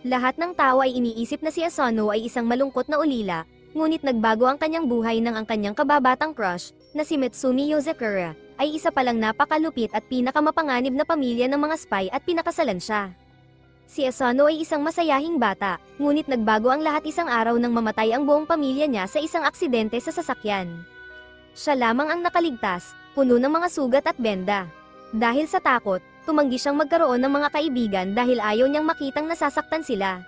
Lahat ng tao ay iniisip na si Asano ay isang malungkot na ulila, ngunit nagbago ang kanyang buhay nang ang kanyang kababatang crush, na si Mitsumi Yozakura, ay isa palang napakalupit at pinakamapanganib na pamilya ng mga spy at pinakasalan siya. Si Asano ay isang masayahing bata, ngunit nagbago ang lahat isang araw nang mamatay ang buong pamilya niya sa isang aksidente sa sasakyan. Siya lamang ang nakaligtas, puno ng mga sugat at benda. Dahil sa takot, tumanggi siyang magkaroon ng mga kaibigan dahil ayaw niyang makitang nasasaktan sila.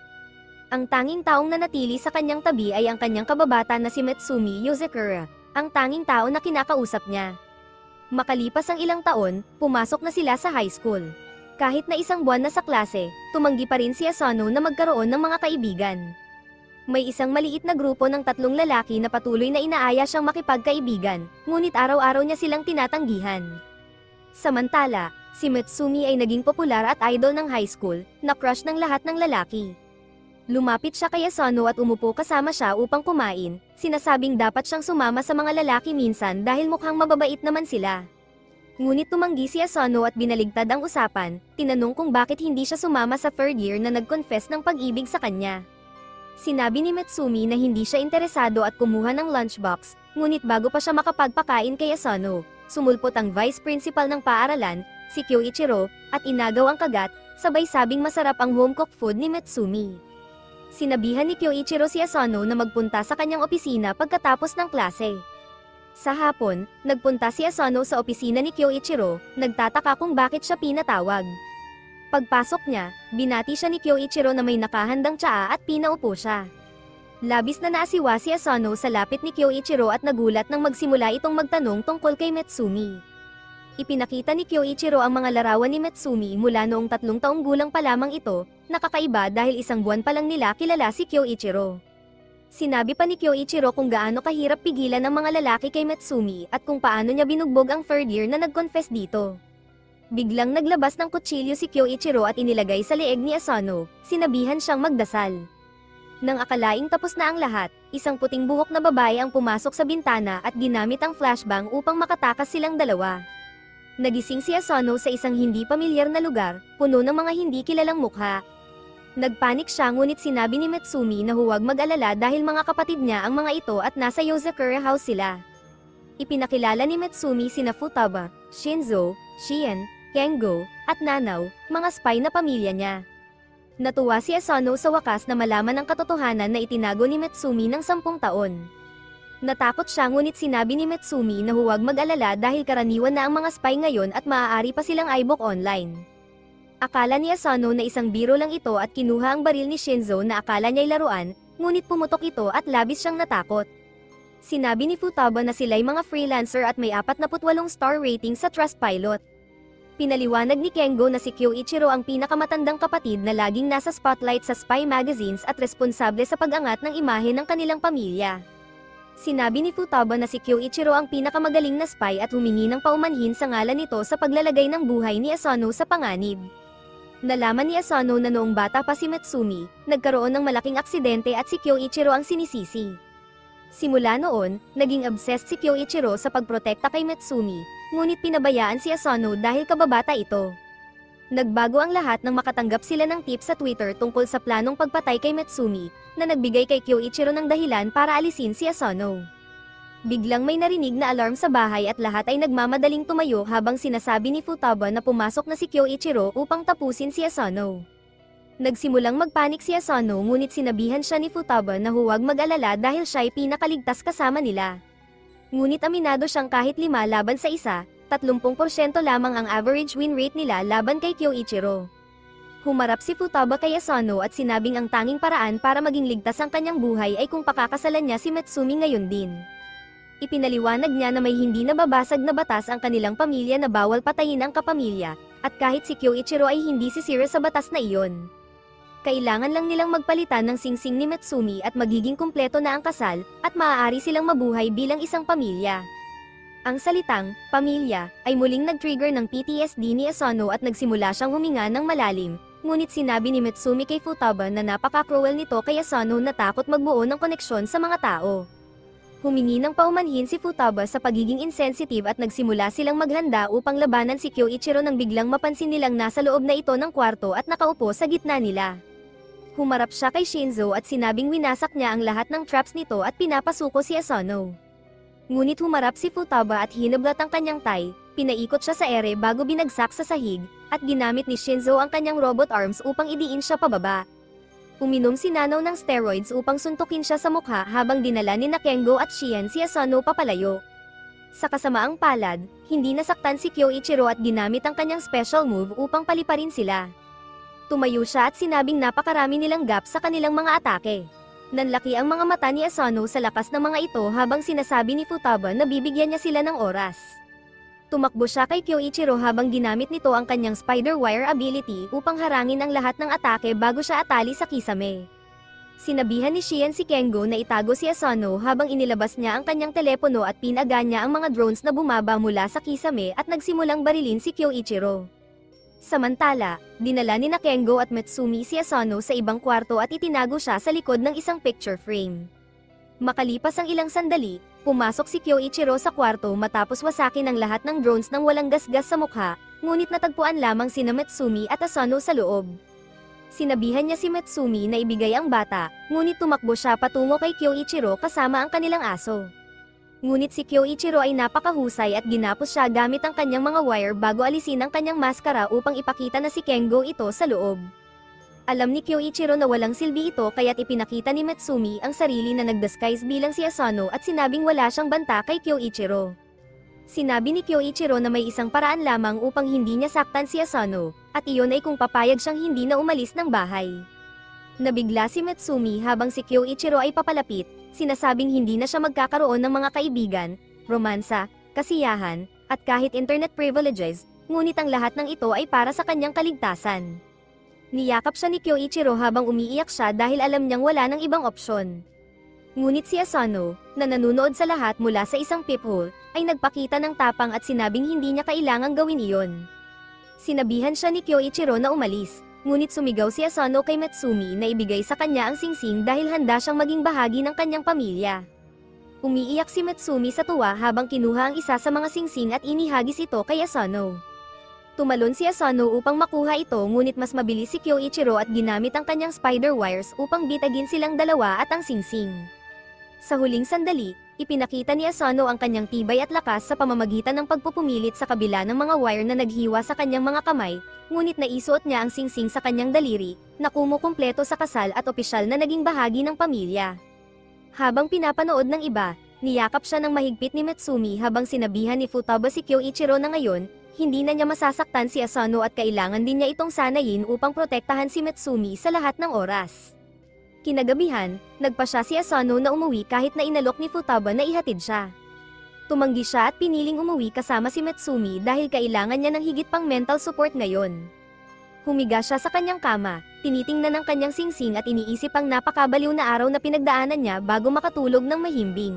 Ang tanging taong nanatili sa kanyang tabi ay ang kanyang kababata na si Mitsumi Yozakura, ang tanging tao na kinakausap niya. Makalipas ang ilang taon, pumasok na sila sa high school. Kahit na isang buwan na sa klase, tumanggi pa rin si Asano na magkaroon ng mga kaibigan. May isang maliit na grupo ng 3 lalaki na patuloy na inaaya siyang makipagkaibigan, ngunit araw-araw niya silang tinatanggihan. Samantala, si Mitsumi ay naging popular at idol ng high school, na crush ng lahat ng lalaki. Lumapit siya kay Asano at umupo kasama siya upang kumain, sinasabing dapat siyang sumama sa mga lalaki minsan dahil mukhang mababait naman sila. Ngunit tumanggi si Asano at binaligtad ang usapan, tinanong kung bakit hindi siya sumama sa 3rd year na nag-confess ng pag-ibig sa kanya. Sinabi ni Mitsumi na hindi siya interesado at kumuha ng lunchbox, ngunit bago pa siya makapagpakain kay Asano, sumulpot ang vice principal ng paaralan, si Kyoichiro, at inagaw ang kagat, sabay sabing masarap ang home-cooked food ni Mitsumi. Sinabihan ni Kyoichiro si Asano na magpunta sa kanyang opisina pagkatapos ng klase. Sa hapon, nagpunta si Asano sa opisina ni Kyoichiro, nagtataka kung bakit siya pinatawag. Pagpasok niya, binati siya ni Kyoichiro na may nakahandang tsaa at pinaupo siya. Labis na naasiwa si Asano sa lapit ni Kyoichiro at nagulat nang magsimula itong magtanong tungkol kay Mitsumi. Ipinakita ni Kyoichiro ang mga larawan ni Mitsumi mula noong 3 taong gulang pa lamang ito, nakakaiba dahil isang buwan pa lang nila kilala si Kyoichiro. Sinabi pa ni Kyoichiro kung gaano kahirap pigilan ng mga lalaki kay Mitsumi at kung paano niya binugbog ang 3rd year na nag-confess dito. Biglang naglabas ng kutsilyo si Kyoichiro at inilagay sa leeg ni Asano, sinabihan siyang magdasal. Nang akalaing tapos na ang lahat, isang puting buhok na babae ang pumasok sa bintana at ginamit ang flashbang upang makatakas silang dalawa. Nagising si Asano sa isang hindi pamilyar na lugar, puno ng mga hindi kilalang mukha. Nagpanik siya ngunit sinabi ni Mitsumi na huwag mag-alala dahil mga kapatid niya ang mga ito at nasa Yozakura House sila. Ipinakilala ni Mitsumi sina Futaba, Shinzo, Shien, Kengo, at Nanaw, mga spy na pamilya niya. Natuwa si Asano sa wakas na malaman ang katotohanan na itinago ni Mitsumi ng 10 taon. Natakot siya ngunit sinabi ni Mitsumi na huwag mag-alala dahil karaniwan na ang mga spy ngayon at maaari pa silang ibok online. Akala ni Asano na isang biro lang ito at kinuha ang baril ni Shinzo na akala niya'y laruan, ngunit pumutok ito at labis siyang natakot. Sinabi ni Futaba na sila'y mga freelancer at may 48 star rating sa Trustpilot. Pinaliwanag ni Kengo na si Kyoichiro ang pinakamatandang kapatid na laging nasa spotlight sa spy magazines at responsable sa pag-angat ng imahe ng kanilang pamilya. Sinabi ni Futaba na si Kyoichiro ang pinakamagaling na spy at humingi ng paumanhin sa ngalan nito sa paglalagay ng buhay ni Asano sa panganib. Nalaman ni Asano na noong bata pa si Mitsumi, nagkaroon ng malaking aksidente at si Kyoichiro ang sinisisi. Simula noon, naging obsessed si Kyoichiro sa pagprotekta kay Mitsumi, ngunit pinabayaan si Asano dahil kababata ito. Nagbago ang lahat nang makatanggap sila ng tip sa Twitter tungkol sa planong pagpatay kay Mitsumi, na nagbigay kay Kyoichiro ng dahilan para alisin si Asano. Biglang may narinig na alarm sa bahay at lahat ay nagmamadaling tumayo habang sinasabi ni Futaba na pumasok na si Kyoichiro upang tapusin si Asano. Nagsimulang magpanik si Asano ngunit sinabihan siya ni Futaba na huwag mag-alala dahil siya'y pinakaligtas kasama nila. Ngunit aminado siyang kahit 5 laban sa isa, 30% lamang ang average win rate nila laban kay Kyoichiro. Humarap si Futaba kay Asano at sinabing ang tanging paraan para maging ligtas ang kanyang buhay ay kung pakakasalan niya si Mitsumi ngayon din. Ipinaliwanag niya na may hindi nababasag na batas ang kanilang pamilya na bawal patayin ang kapamilya, at kahit si Kyoichiro ay hindi sisira sa batas na iyon. Kailangan lang nilang magpalitan ng singsing ni Mitsumi at magiging kumpleto na ang kasal, at maaari silang mabuhay bilang isang pamilya. Ang salitang, pamilya, ay muling nag-trigger ng PTSD ni Asano at nagsimula siyang huminga ng malalim, ngunit sinabi ni Mitsumi kay Futaba na napaka-cruel nito kay Asano na takot magbuo ng koneksyon sa mga tao. Humingi ng paumanhin si Futaba sa pagiging insensitive at nagsimula silang maghanda upang labanan si Kyoichiro nang biglang mapansin nilang nasa loob na ito ng kwarto at nakaupo sa gitna nila. Humarap siya kay Shinzo at sinabing winasak niya ang lahat ng traps nito at pinapasuko si Asano. Ngunit humarap si Futaba at hinublat ang kanyang tai, pinaikot siya sa ere bago binagsak sa sahig, at ginamit ni Shinzo ang kanyang robot arms upang idiin siya pababa. Uminom si Nanaw ng steroids upang suntukin siya sa mukha habang dinala ni Kengo at Shian si Asano papalayo. Sa kasamaang palad, hindi nasaktan si Kyoichiro at ginamit ang kanyang special move upang paliparin sila. Tumayo siya at sinabing napakarami nilang gap sa kanilang mga atake. Nanlaki ang mga mata ni Asano sa lakas ng mga ito habang sinasabi ni Futaba na bibigyan niya sila ng oras. Tumakbo siya kay Kyoichiro habang ginamit nito ang kanyang spider wire ability upang harangin ang lahat ng atake bago siya atali sa kisame. Sinabihan ni Shian si Kengo na itago si Asano habang inilabas niya ang kanyang telepono at pinaga niya ang mga drones na bumaba mula sa kisame at nagsimulang barilin si Kyoichiro. Samantala, dinala ni Kengo at Mitsumi si Asano sa ibang kwarto at itinago siya sa likod ng isang picture frame. Makalipas ang ilang sandali, pumasok si Kyoichiro sa kwarto matapos wasakin ang lahat ng drones nang walang gasgas sa mukha, ngunit natagpuan lamang sina Mitsumi at Asano sa loob. Sinabihan niya si Mitsumi na ibigay ang bata, ngunit tumakbo siya patungo kay Kyoichiro kasama ang kanilang aso. Ngunit si Kyoichiro ay napakahusay at ginapos siya gamit ang kanyang mga wire bago alisin ang kanyang maskara upang ipakita na si Kengo ito sa loob. Alam ni Kyoichiro na walang silbi ito kaya't ipinakita ni Mitsumi ang sarili na nagdisguise bilang si Asano at sinabing wala siyang banta kay Kyoichiro. Sinabi ni Kyoichiro na may isang paraan lamang upang hindi niya saktan si Asano, at iyon ay kung papayag siyang hindi na umalis ng bahay. Nabigla si Mitsumi habang si Kyoichiro ay papalapit, sinasabing hindi na siya magkakaroon ng mga kaibigan, romansa, kasiyahan, at kahit internet privileges, ngunit ang lahat ng ito ay para sa kanyang kaligtasan. Niyakap siya ni Kyoichiro habang umiiyak siya dahil alam niyang wala ng ibang opsyon. Ngunit si Asano, na nanunood sa lahat mula sa isang peephole, ay nagpakita ng tapang at sinabing hindi niya kailangang gawin iyon. Sinabihan siya ni Kyoichiro na umalis, ngunit sumigaw si Asano kay Mitsumi na ibigay sa kanya ang singsing dahil handa siyang maging bahagi ng kanyang pamilya. Umiiyak si Mitsumi sa tuwa habang kinuha ang isa sa mga singsing at inihagis ito kay Asano. Tumalon si Asano upang makuha ito ngunit mas mabilis si Kyoichiro at ginamit ang kanyang spider wires upang bitagin silang dalawa at ang singsing. Sa huling sandali, ipinakita ni Asano ang kanyang tibay at lakas sa pamamagitan ng pagpupumilit sa kabila ng mga wire na naghiwa sa kanyang mga kamay, ngunit naisuot niya ang singsing sa kanyang daliri, na kumukumpleto sa kasal at opisyal na naging bahagi ng pamilya. Habang pinapanood ng iba, niyakap siya ng mahigpit ni Mitsumi habang sinabihan ni Futaba si Kyoichiro na ngayon, hindi na niya masasaktan si Asano at kailangan din niya itong sanayin upang protektahan si Mitsumi sa lahat ng oras. Kinagabihan, nagpa siya si Asano na umuwi kahit na inalok ni Futaba na ihatid siya. Tumanggi siya at piniling umuwi kasama si Mitsumi dahil kailangan niya ng higit pang mental support ngayon. Humiga siya sa kanyang kama, tinitingnan ang kanyang singsing at iniisip ang napakabaliw na araw na pinagdaanan niya bago makatulog ng mahimbing.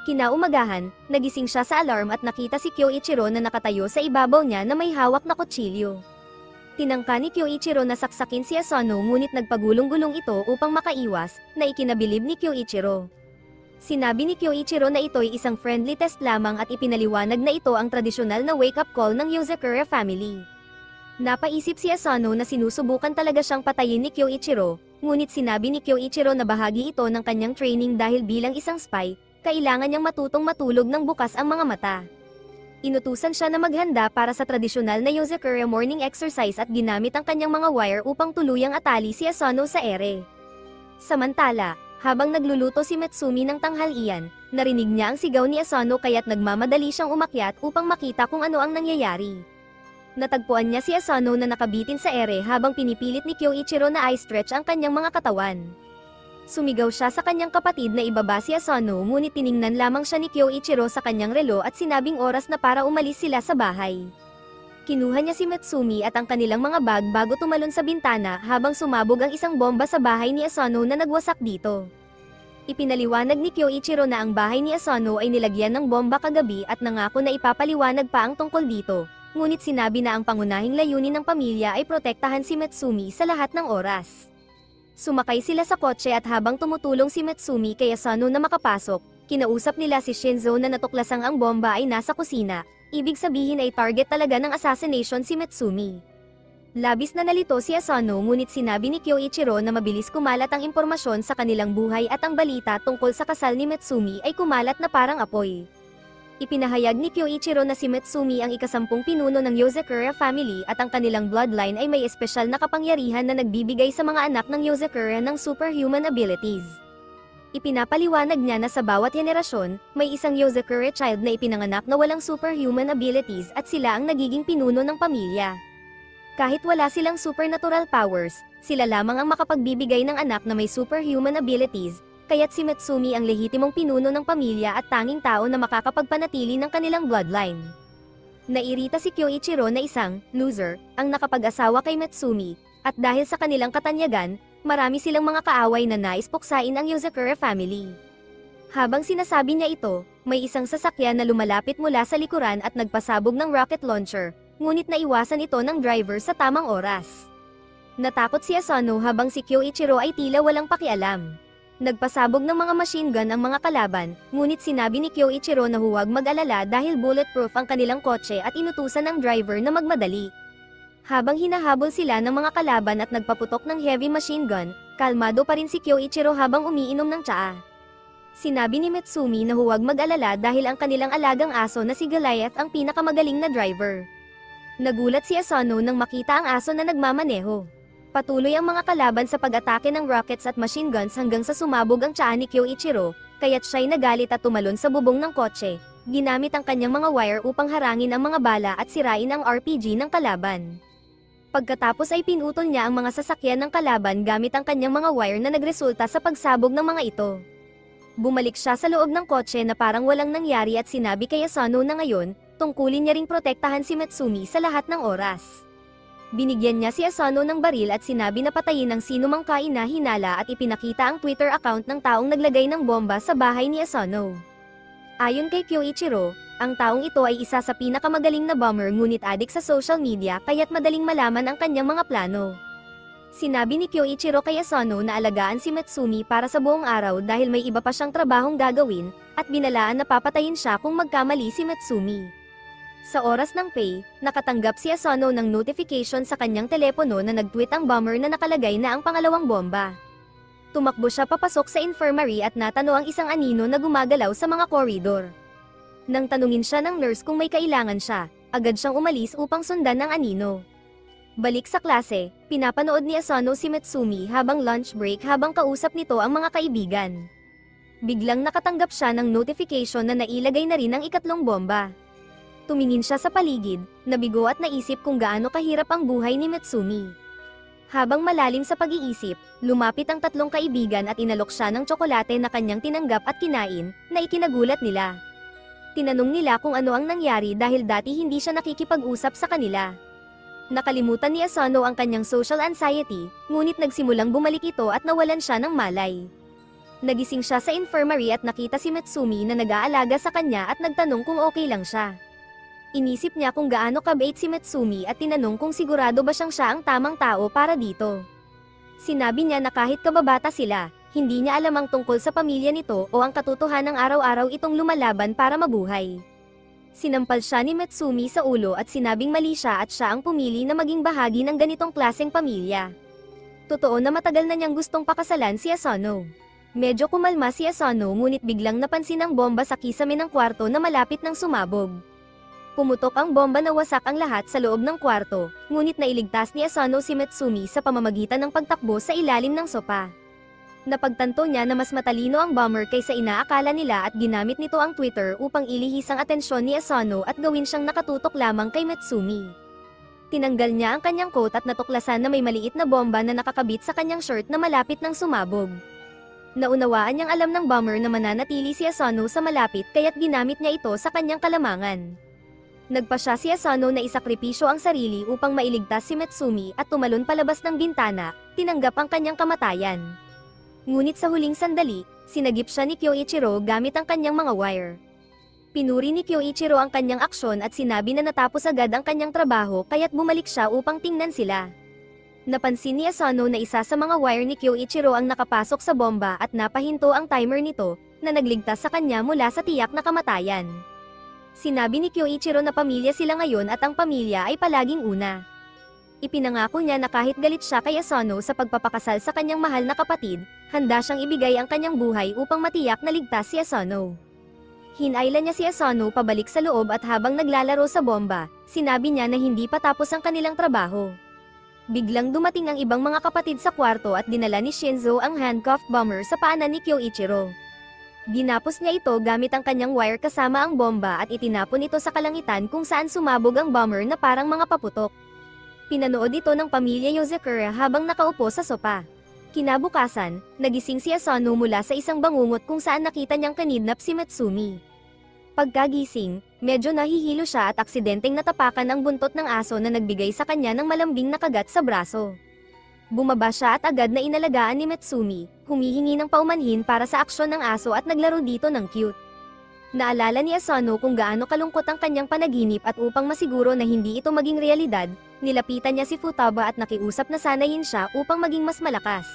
Kinaumagahan, nagising siya sa alarm at nakita si Kyoichiro na nakatayo sa ibabaw niya na may hawak na kutsilyo. Tinangka ni Kyoichiro na saksakin si Asano ngunit nagpagulong-gulong ito upang makaiwas, na ikinabilib ni Kyoichiro. Sinabi ni Kyoichiro na ito'y isang friendly test lamang at ipinaliwanag na ito ang tradisyonal na wake-up call ng Yozakura family. Napaisip si Asano na sinusubukan talaga siyang patayin ni Kyoichiro, ngunit sinabi ni Kyoichiro na bahagi ito ng kanyang training dahil bilang isang spy, kailangan niyang matutong matulog ng bukas ang mga mata. Inutusan siya na maghanda para sa tradisyonal na Yozakura morning exercise at ginamit ang kanyang mga wire upang tuluyang atali si Asano sa ere. Samantala, habang nagluluto si Mitsumi ng tanghalian, narinig niya ang sigaw ni Asano kaya't nagmamadali siyang umakyat upang makita kung ano ang nangyayari. Natagpuan niya si Asano na nakabitin sa ere habang pinipilit ni Kyoichiro na i-stretch ang kanyang mga katawan. Sumigaw siya sa kanyang kapatid na ibaba si Asano ngunit tiningnan lamang siya ni Kyoichiro sa kanyang relo at sinabing oras na para umalis sila sa bahay. Kinuha niya si Mitsumi at ang kanilang mga bag bago tumalon sa bintana habang sumabog ang isang bomba sa bahay ni Asano na nagwasak dito. Ipinaliwanag ni Kyoichiro na ang bahay ni Asano ay nilagyan ng bomba kagabi at nangako na ipapaliwanag pa ang tungkol dito, ngunit sinabi na ang pangunahing layunin ng pamilya ay protektahan si Mitsumi sa lahat ng oras. Sumakay sila sa kotse at habang tumutulong si Mitsumi kay Asano na makapasok, kinausap nila si Shinzo na natuklasang ang bomba ay nasa kusina, ibig sabihin ay target talaga ng assassination si Mitsumi. Labis na nalito si Asano ngunit sinabi ni Kyoichiro na mabilis kumalat ang impormasyon sa kanilang buhay at ang balita tungkol sa kasal ni Mitsumi ay kumalat na parang apoy. Ipinahayag ni Kyoichiro na si Mitsumi ang ikasampung pinuno ng Yozakura family at ang kanilang bloodline ay may espesyal na kapangyarihan na nagbibigay sa mga anak ng Yozakura ng superhuman abilities. Ipinapaliwanag niya na sa bawat henerasyon, may isang Yozakura child na ipinanganak na walang superhuman abilities at sila ang nagiging pinuno ng pamilya. Kahit wala silang supernatural powers, sila lamang ang makapagbibigay ng anak na may superhuman abilities, kaya't si Mitsumi ang lehitimong pinuno ng pamilya at tanging tao na makakapagpanatili ng kanilang bloodline. Nairita si Kyoichiro na isang loser ang nakapag-asawa kay Mitsumi, at dahil sa kanilang katanyagan, marami silang mga kaaway na nais puksain ang Yozakura family. Habang sinasabi niya ito, may isang sasakyan na lumalapit mula sa likuran at nagpasabog ng rocket launcher, ngunit naiwasan ito ng driver sa tamang oras. Natakot si Asano habang si Kyoichiro ay tila walang pakialam. Nagpasabog ng mga machine gun ang mga kalaban, ngunit sinabi ni Kyoichiro na huwag mag-alala dahil bulletproof ang kanilang kotse at inutusan ng driver na magmadali. Habang hinahabol sila ng mga kalaban at nagpaputok ng heavy machine gun, kalmado pa rin si Kyoichiro habang umiinom ng tsaa. Sinabi ni Mitsumi na huwag mag-alala dahil ang kanilang alagang aso na si Goliath ang pinakamagaling na driver. Nagulat si Asano nang makita ang aso na nagmamaneho. Patuloy ang mga kalaban sa pag-atake ng rockets at machine guns hanggang sa sumabog ang tsaa ni Kyoichiro, kaya't siya'y nagalit at tumalon sa bubong ng kotse. Ginamit ang kanyang mga wire upang harangin ang mga bala at sirain ang RPG ng kalaban. Pagkatapos ay pinutol niya ang mga sasakyan ng kalaban gamit ang kanyang mga wire na nagresulta sa pagsabog ng mga ito. Bumalik siya sa loob ng kotse na parang walang nangyari at sinabi kay Asano na ngayon, tungkulin niya ring protektahan si Mitsumi sa lahat ng oras. Binigyan niya si Asano ng baril at sinabi na patayin ang sinumang kaina-hinala at ipinakita ang Twitter account ng taong naglagay ng bomba sa bahay ni Asano. Ayon kay Kyoichiro, ang taong ito ay isa sa pinakamagaling na bomber ngunit adik sa social media kaya't madaling malaman ang kanyang mga plano. Sinabi ni Kyoichiro kay Asano na alagaan si Mitsumi para sa buong araw dahil may iba pa siyang trabahong gagawin, at binalaan na papatayin siya kung magkamali si Mitsumi. Sa oras ng pay, nakatanggap si Asano ng notification sa kanyang telepono na nag-tweet ang bomber na nakalagay na ang pangalawang bomba. Tumakbo siya papasok sa infirmary at natano ang isang anino na gumagalaw sa mga koridor. Nang tanungin siya ng nurse kung may kailangan siya, agad siyang umalis upang sundan ng anino. Balik sa klase, pinapanood ni Asano si Mitsumi habang lunch break habang kausap nito ang mga kaibigan. Biglang nakatanggap siya ng notification na nailagay na rin ang ikatlong bomba. Tumingin siya sa paligid, nabigo at naisip kung gaano kahirap ang buhay ni Mitsumi. Habang malalim sa pag-iisip, lumapit ang tatlong kaibigan at inalok siya ng tsokolate na kanyang tinanggap at kinain, na ikinagulat nila. Tinanong nila kung ano ang nangyari dahil dati hindi siya nakikipag-usap sa kanila. Nakalimutan ni Asano ang kanyang social anxiety, ngunit nagsimulang bumalik ito at nawalan siya ng malay. Nagising siya sa infirmary at nakita si Mitsumi na nag-aalaga sa kanya at nagtanong kung okay lang siya. Inisip niya kung gaano kabait si Mitsumi at tinanong kung sigurado ba siya ang tamang tao para dito. Sinabi niya na kahit kababata sila, hindi niya alam ang tungkol sa pamilya nito o ang katotohanang araw-araw itong lumalaban para mabuhay. Sinampal siya ni Mitsumi sa ulo at sinabing mali siya at siya ang pumili na maging bahagi ng ganitong klaseng pamilya. Totoo na matagal na niyang gustong pakasalan si Asano. Medyo kumalma si Asano ngunit biglang napansin ang bomba sa kisame ng kwarto na malapit ng sumabog. Pumutok ang bomba na wasak ang lahat sa loob ng kwarto, ngunit nailigtas ni Asano si Mitsumi sa pamamagitan ng pagtakbo sa ilalim ng sopa. Napagtanto niya na mas matalino ang bomber kaysa inaakala nila at ginamit nito ang Twitter upang ilihis ang atensyon ni Asano at gawin siyang nakatutok lamang kay Mitsumi. Tinanggal niya ang kanyang coat at natuklasan na may maliit na bomba na nakakabit sa kanyang shirt na malapit ng sumabog. Naunawaan niyang alam ng bomber na mananatili si Asano sa malapit kaya't ginamit niya ito sa kanyang kalamangan. Nagpa siya si Asano na isakripisyo ang sarili upang mailigtas si Mitsumi at tumalon palabas ng bintana, tinanggap ang kanyang kamatayan. Ngunit sa huling sandali, sinagip siya ni Kyoichiro gamit ang kanyang mga wire. Pinuri ni Kyoichiro ang kanyang aksyon at sinabi na natapos agad ang kanyang trabaho kaya't bumalik siya upang tingnan sila. Napansin ni Asano na isa sa mga wire ni Kyoichiro ang nakapasok sa bomba at napahinto ang timer nito, na nagligtas sa kanya mula sa tiyak na kamatayan. Sinabi ni Kyoichiro na pamilya sila ngayon at ang pamilya ay palaging una. Ipinangako niya na kahit galit siya kay Asano sa pagpapakasal sa kanyang mahal na kapatid, handa siyang ibigay ang kanyang buhay upang matiyak na ligtas si Asano. Hinayla niya si Asano pabalik sa loob at habang naglalaro sa bomba, sinabi niya na hindi pa tapos ang kanilang trabaho. Biglang dumating ang ibang mga kapatid sa kwarto at dinala ni Shinzo ang handcuffed bomber sa paanan ni Kyoichiro. Ginapos niya ito gamit ang kanyang wire kasama ang bomba at itinapon ito sa kalangitan kung saan sumabog ang bomber na parang mga paputok. Pinanood ito ng pamilya Yozakura habang nakaupo sa sopa. Kinabukasan, nagising si Asano mula sa isang bangungot kung saan nakita niyang kanidnap si Matsumi. Pagkagising, medyo nahihilo siya at aksidenteng natapakan ang buntot ng aso na nagbigay sa kanya ng malambing na kagat sa braso. Bumaba siya at agad na inalagaan ni Matsumi, humihingi ng paumanhin para sa aksyon ng aso at naglaro dito ng cute. Naalala ni Asano kung gaano kalungkot ang kanyang panaginip at upang masiguro na hindi ito maging realidad, nilapitan niya si Futaba at nakiusap na sanayin siya upang maging mas malakas.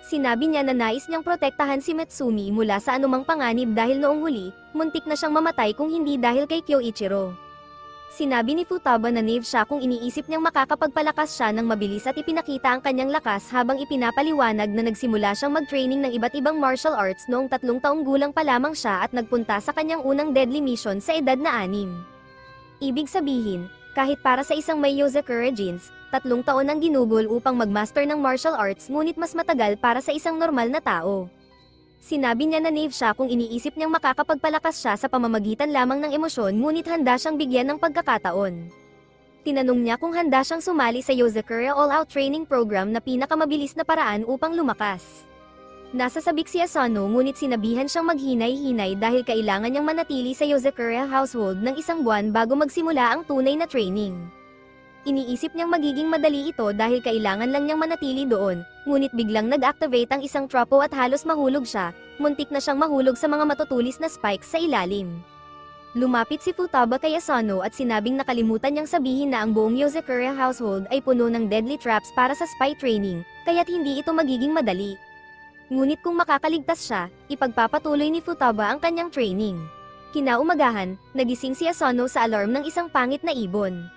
Sinabi niya na nais niyang protektahan si Matsumi mula sa anumang panganib dahil noong huli, muntik na siyang mamatay kung hindi dahil kay Kyoichiro. Sinabi ni Futaba na naive siya kung iniisip niyang makakapagpalakas siya ng mabilis at ipinakita ang kanyang lakas habang ipinapaliwanag na nagsimula siyang mag-training ng iba't ibang martial arts noong 3 taong gulang pa lamang siya at nagpunta sa kanyang unang deadly mission sa edad na 6. Ibig sabihin, kahit para sa isang may Yozakura genes, 3 taon ang ginugol upang mag-master ng martial arts ngunit mas matagal para sa isang normal na tao. Sinabi niya na naive siya kung iniisip niyang makakapagpalakas siya sa pamamagitan lamang ng emosyon ngunit handa siyang bigyan ng pagkakataon. Tinanong niya kung handa siyang sumali sa Yozakura All-Out Training Program na pinakamabilis na paraan upang lumakas. Nasa sabik si Asano ngunit sinabihan siyang maghinay-hinay dahil kailangan niyang manatili sa Yozakura household ng 1 buwan bago magsimula ang tunay na training. Iniisip niyang magiging madali ito dahil kailangan lang niyang manatili doon, ngunit biglang nag-activate ang isang trapo at halos mahulog siya, muntik na siyang mahulog sa mga matutulis na spikes sa ilalim. Lumapit si Futaba kay Asano at sinabing nakalimutan niyang sabihin na ang buong Yozakura household ay puno ng deadly traps para sa spy training, kaya't hindi ito magiging madali. Ngunit kung makakaligtas siya, ipagpapatuloy ni Futaba ang kanyang training. Kinaumagahan, nagising si Asano sa alarm ng isang pangit na ibon.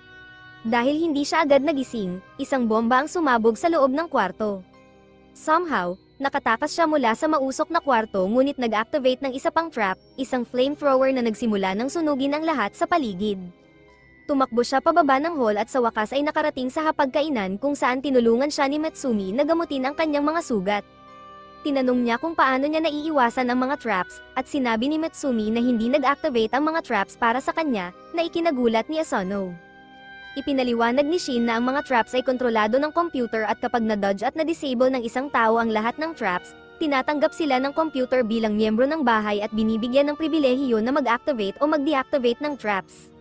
Dahil hindi siya agad nagising, isang bomba ang sumabog sa loob ng kwarto. Somehow, nakatakas siya mula sa mausok na kwarto ngunit nag-activate ng isa pang trap, isang flamethrower na nagsimula ng sunugin ang lahat sa paligid. Tumakbo siya pababa ng hall at sa wakas ay nakarating sa hapagkainan kung saan tinulungan siya ni Matsumi na gamutin ang kanyang mga sugat. Tinanong niya kung paano niya naiiwasan ang mga traps, at sinabi ni Matsumi na hindi nag-activate ang mga traps para sa kanya, na ikinagulat ni Asano. Ipinaliwanag ni Shin na ang mga traps ay kontrolado ng computer at kapag na-dodge at na-disable ng isang tao ang lahat ng traps, tinatanggap sila ng computer bilang miyembro ng bahay at binibigyan ng pribilehiyo na mag-activate o mag-deactivate ng traps.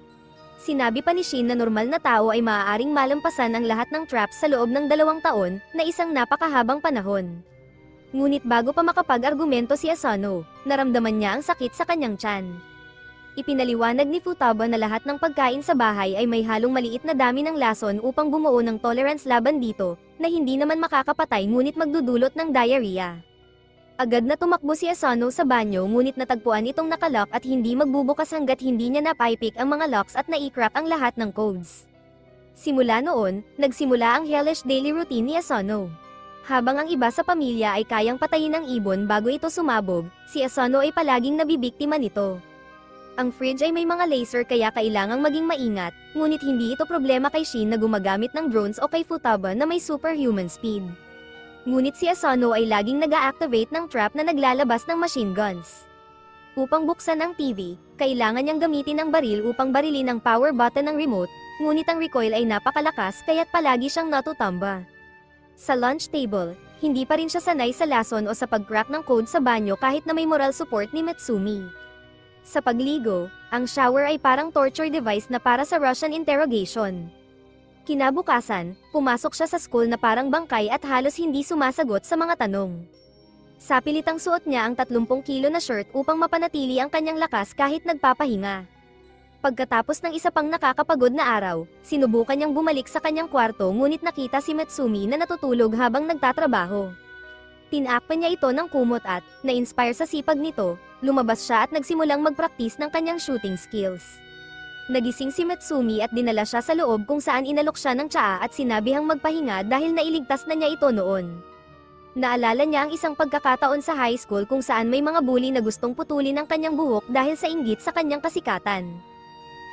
Sinabi pa ni Shin na normal na tao ay maaaring malampasan ang lahat ng traps sa loob ng 2 taon, na isang napakahabang panahon. Ngunit bago pa makapag-argumento si Asano, naramdaman niya ang sakit sa kanyang tiyan. Ipinaliwanag ni Futaba na lahat ng pagkain sa bahay ay may halong maliit na dami ng lason upang bumuo ng tolerance laban dito, na hindi naman makakapatay ngunit magdudulot ng diarrhea. Agad na tumakbo si Asano sa banyo ngunit natagpuan itong nakalock at hindi magbubukas hanggat hindi niya napaipik ang mga locks at nai-crack ang lahat ng codes. Simula noon, nagsimula ang hellish daily routine ni Asano. Habang ang iba sa pamilya ay kayang patayin ng ibon bago ito sumabog, si Asano ay palaging nabibiktima nito. Ang fridge ay may mga laser kaya kailangang maging maingat, ngunit hindi ito problema kay Shin na gumagamit ng drones o kay Futaba na may superhuman speed. Ngunit si Asano ay laging nag-a-activate ng trap na naglalabas ng machine guns. Upang buksan ang TV, kailangan niyang gamitin ang baril upang barilin ang power button ng remote, ngunit ang recoil ay napakalakas kaya't palagi siyang natutamba. Sa lunch table, hindi pa rin siya sanay sa lason o sa pag-crack ng code sa banyo kahit na may moral support ni Matsumi. Sa pagligo, ang shower ay parang torture device na para sa Russian interrogation. Kinabukasan, pumasok siya sa school na parang bangkay at halos hindi sumasagot sa mga tanong. Sapilitang suot niya ang 30 kilo na shirt upang mapanatili ang kanyang lakas kahit nagpapahinga. Pagkatapos ng isa pang nakakapagod na araw, sinubukan niyang bumalik sa kanyang kwarto ngunit nakita si Matsumi na natutulog habang nagtatrabaho. Tinakpan niya ito ng kumot at, na-inspire sa sipag nito, lumabas siya at nagsimulang mag-practice ng kanyang shooting skills. Nagising si Mitsumi at dinala siya sa loob kung saan inalok siya ng tsaa at sinabihang magpahinga dahil nailigtas na niya ito noon. Naalala niya ang isang pagkakataon sa high school kung saan may mga bully na gustong putulin ang kanyang buhok dahil sa inggit sa kanyang kasikatan.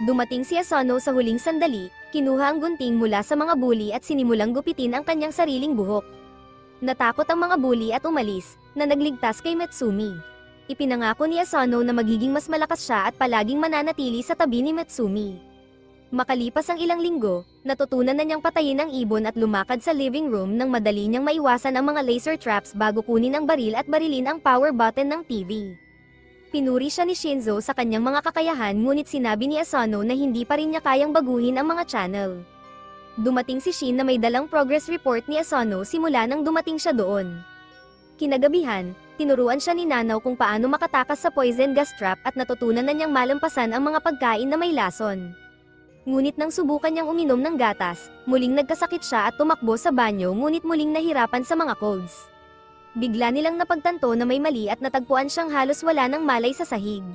Dumating si Asano sa huling sandali, kinuha ang gunting mula sa mga bully at sinimulang gupitin ang kanyang sariling buhok. Natakot ang mga bully at umalis, na nagligtas kay Mitsumi. Ipinangako ni Asano na magiging mas malakas siya at palaging mananatili sa tabi ni Mitsumi. Makalipas ang ilang linggo, natutunan na niyang patayin ang ibon at lumakad sa living room nang madali niyang maiwasan ang mga laser traps bago kunin ang baril at barilin ang power button ng TV. Pinuri siya ni Shinzo sa kanyang mga kakayahan ngunit sinabi ni Asano na hindi pa rin niya kayang baguhin ang mga channel. Dumating si Shin na may dalang progress report ni Asano simula nang dumating siya doon. Kinagabihan, tinuruan siya ni Nanaw kung paano makatakas sa poison gas trap at natutunan na niyang malampasan ang mga pagkain na may lason. Ngunit nang subukan niyang uminom ng gatas, muling nagkasakit siya at tumakbo sa banyo ngunit muling nahirapan sa mga codes. Bigla nilang napagtanto na may mali at natagpuan siyang halos wala ng malay sa sahig.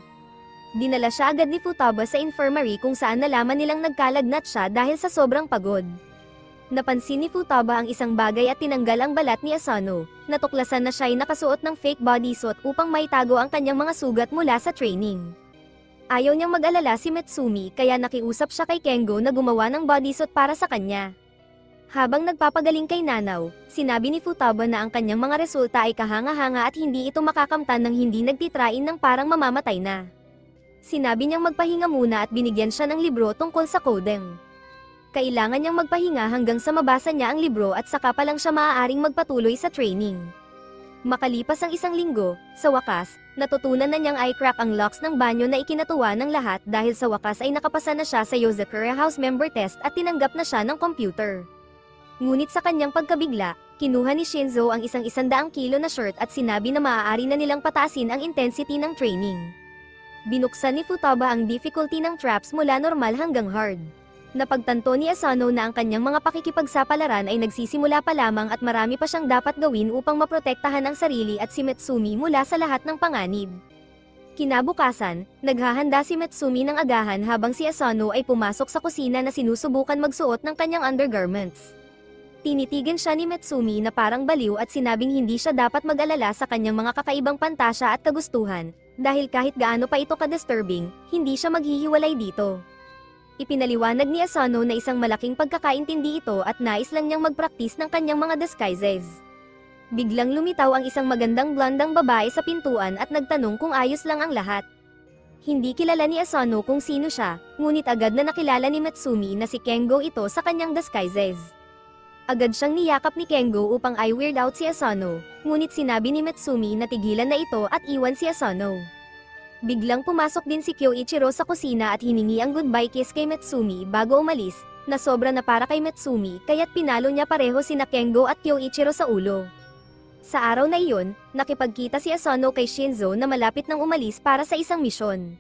Dinala siya agad ni Futaba sa infirmary kung saan nalaman nilang nagkalagnat siya dahil sa sobrang pagod. Napansin ni Futaba ang isang bagay at tinanggal ang balat ni Asano. Natuklasan na siya ay nakasuot ng fake bodysuit upang maitago ang kanyang mga sugat mula sa training. Ayaw niyang mag-alala si Mitsumi kaya nakiusap siya kay Kengo na gumawa ng bodysuit para sa kanya. Habang nagpapagaling kay Nanaw, sinabi ni Futaba na ang kanyang mga resulta ay kahanga-hanga at hindi ito makakamtan ng hindi nagtitrain ng parang mamamatay na. Sinabi niyang magpahinga muna at binigyan siya ng libro tungkol sa coding. Kailangan niyang magpahinga hanggang sa mabasa niya ang libro at saka pa lang siya maaaring magpatuloy sa training. Makalipas ang isang linggo, sa wakas, natutunan na niyang i-crack ang locks ng banyo na ikinatuwa ng lahat dahil sa wakas ay nakapasa na siya sa Yozakura House member test at tinanggap na siya ng computer. Ngunit sa kanyang pagkabigla, kinuha ni Shinzo ang isang 100 kilo na shirt at sinabi na maaari na nilang pataasin ang intensity ng training. Binuksan ni Futaba ang difficulty ng traps mula normal hanggang hard. Napagtanto ni Asano na ang kanyang mga pakikipagsapalaran ay nagsisimula pa lamang at marami pa siyang dapat gawin upang maprotektahan ang sarili at si Mitsumi mula sa lahat ng panganib. Kinabukasan, naghahanda si Mitsumi ng agahan habang si Asano ay pumasok sa kusina na sinusubukan magsuot ng kanyang undergarments. Tinitigan siya ni Mitsumi na parang baliw at sinabing hindi siya dapat mag-alala sa kanyang mga kakaibang pantasya at kagustuhan, dahil kahit gaano pa ito ka-disturbing, hindi siya maghihiwalay dito. Ipinaliwanag ni Asano na isang malaking pagkakaintindi ito at nais lang niyang magpraktis ng kanyang mga disguises. Biglang lumitaw ang isang magandang blondang babae sa pintuan at nagtanong kung ayos lang ang lahat. Hindi kilala ni Asano kung sino siya, ngunit agad na nakilala ni Mitsumi na si Kengo ito sa kanyang disguises. Agad siyang niyakap ni Kengo upang i-weird out si Asano, ngunit sinabi ni Mitsumi na tigilan na ito at iwan si Asano. Biglang pumasok din si Kyoichiro sa kusina at hiningi ang goodbye kiss kay Mitsumi bago umalis, na sobra na para kay Mitsumi kaya't pinalo niya pareho sina Kengo at Kyoichiro sa ulo. Sa araw na iyon, nakipagkita si Asano kay Shinzo na malapit nang umalis para sa isang misyon.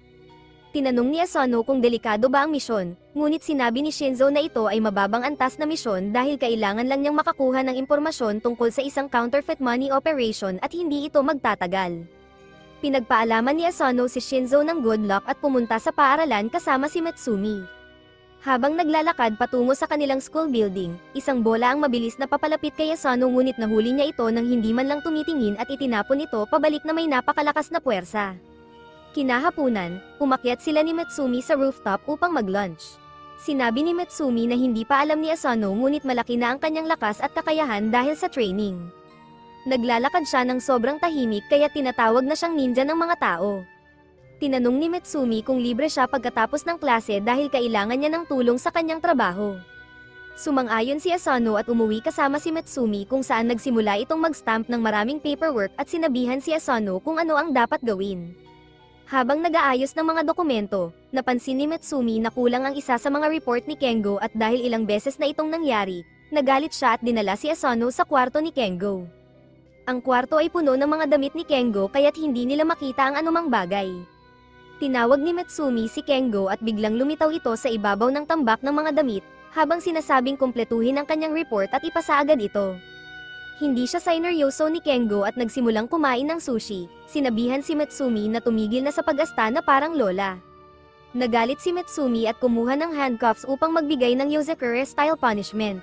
Tinanong ni Asano kung delikado ba ang misyon, ngunit sinabi ni Shinzo na ito ay mababang antas na misyon dahil kailangan lang niyang makakuha ng impormasyon tungkol sa isang counterfeit money operation at hindi ito magtatagal. Pinagpaalaman ni Asano si Shinzo ng good luck at pumunta sa paaralan kasama si Mitsumi. Habang naglalakad patungo sa kanilang school building, isang bola ang mabilis na papalapit kay Asano ngunit nahuli niya ito nang hindi man lang tumitingin at itinapon ito pabalik na may napakalakas na puwersa. Kinahapunan, umakyat sila ni Mitsumi sa rooftop upang mag-lunch. Sinabi ni Mitsumi na hindi pa alam ni Asano ngunit malaki na ang kanyang lakas at kakayahan dahil sa training. Naglalakad siya ng sobrang tahimik kaya tinatawag na siyang ninja ng mga tao. Tinanong ni Mitsumi kung libre siya pagkatapos ng klase dahil kailangan niya ng tulong sa kanyang trabaho. Sumang-ayon si Asano at umuwi kasama si Mitsumi kung saan nagsimula itong mag-stamp ng maraming paperwork at sinabihan si Asano kung ano ang dapat gawin. Habang nag-aayos ng mga dokumento, napansin ni Mitsumi na kulang ang isa sa mga report ni Kengo at dahil ilang beses na itong nangyari, nagalit siya at dinala si Asano sa kwarto ni Kengo. Ang kwarto ay puno ng mga damit ni Kengo kaya't hindi nila makita ang anumang bagay. Tinawag ni Mitsumi si Kengo at biglang lumitaw ito sa ibabaw ng tambak ng mga damit, habang sinasabing kumpletuhin ang kanyang report at ipasa agad ito. Hindi siya sineryoso ni Kengo at nagsimulang kumain ng sushi, sinabihan si Mitsumi na tumigil na sa pag-asta na parang lola. Nagalit si Mitsumi at kumuha ng handcuffs upang magbigay ng Yozakura-style punishment.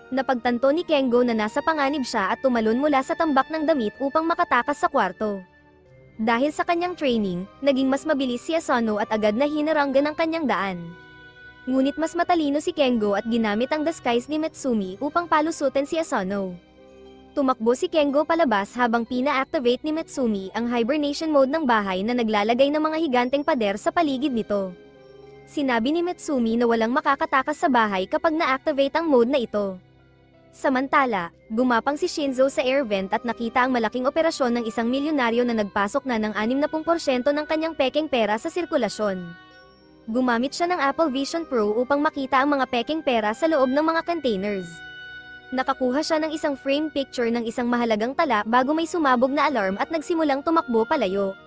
Napagtanto ni Kengo na nasa panganib siya at tumalon mula sa tambak ng damit upang makatakas sa kwarto. Dahil sa kanyang training, naging mas mabilis si Asano at agad na hinaranggan ang kanyang daan. Ngunit mas matalino si Kengo at ginamit ang disguise ni Mitsumi upang palusutin si Asano. Tumakbo si Kengo palabas habang pina-activate ni Mitsumi ang hibernation mode ng bahay na naglalagay ng mga higanteng pader sa paligid nito. Sinabi ni Mitsumi na walang makakatakas sa bahay kapag na-activate ang mode na ito. Samantala, gumapang si Shinzo sa air vent at nakita ang malaking operasyon ng isang milyonaryo na nagpasok na ng 60% ng kanyang pekeng pera sa sirkulasyon. Gumamit siya ng Apple Vision Pro upang makita ang mga pekeng pera sa loob ng mga containers. Nakakuha siya ng isang frame picture ng isang mahalagang tala bago may sumabog na alarm at nagsimulang tumakbo palayo.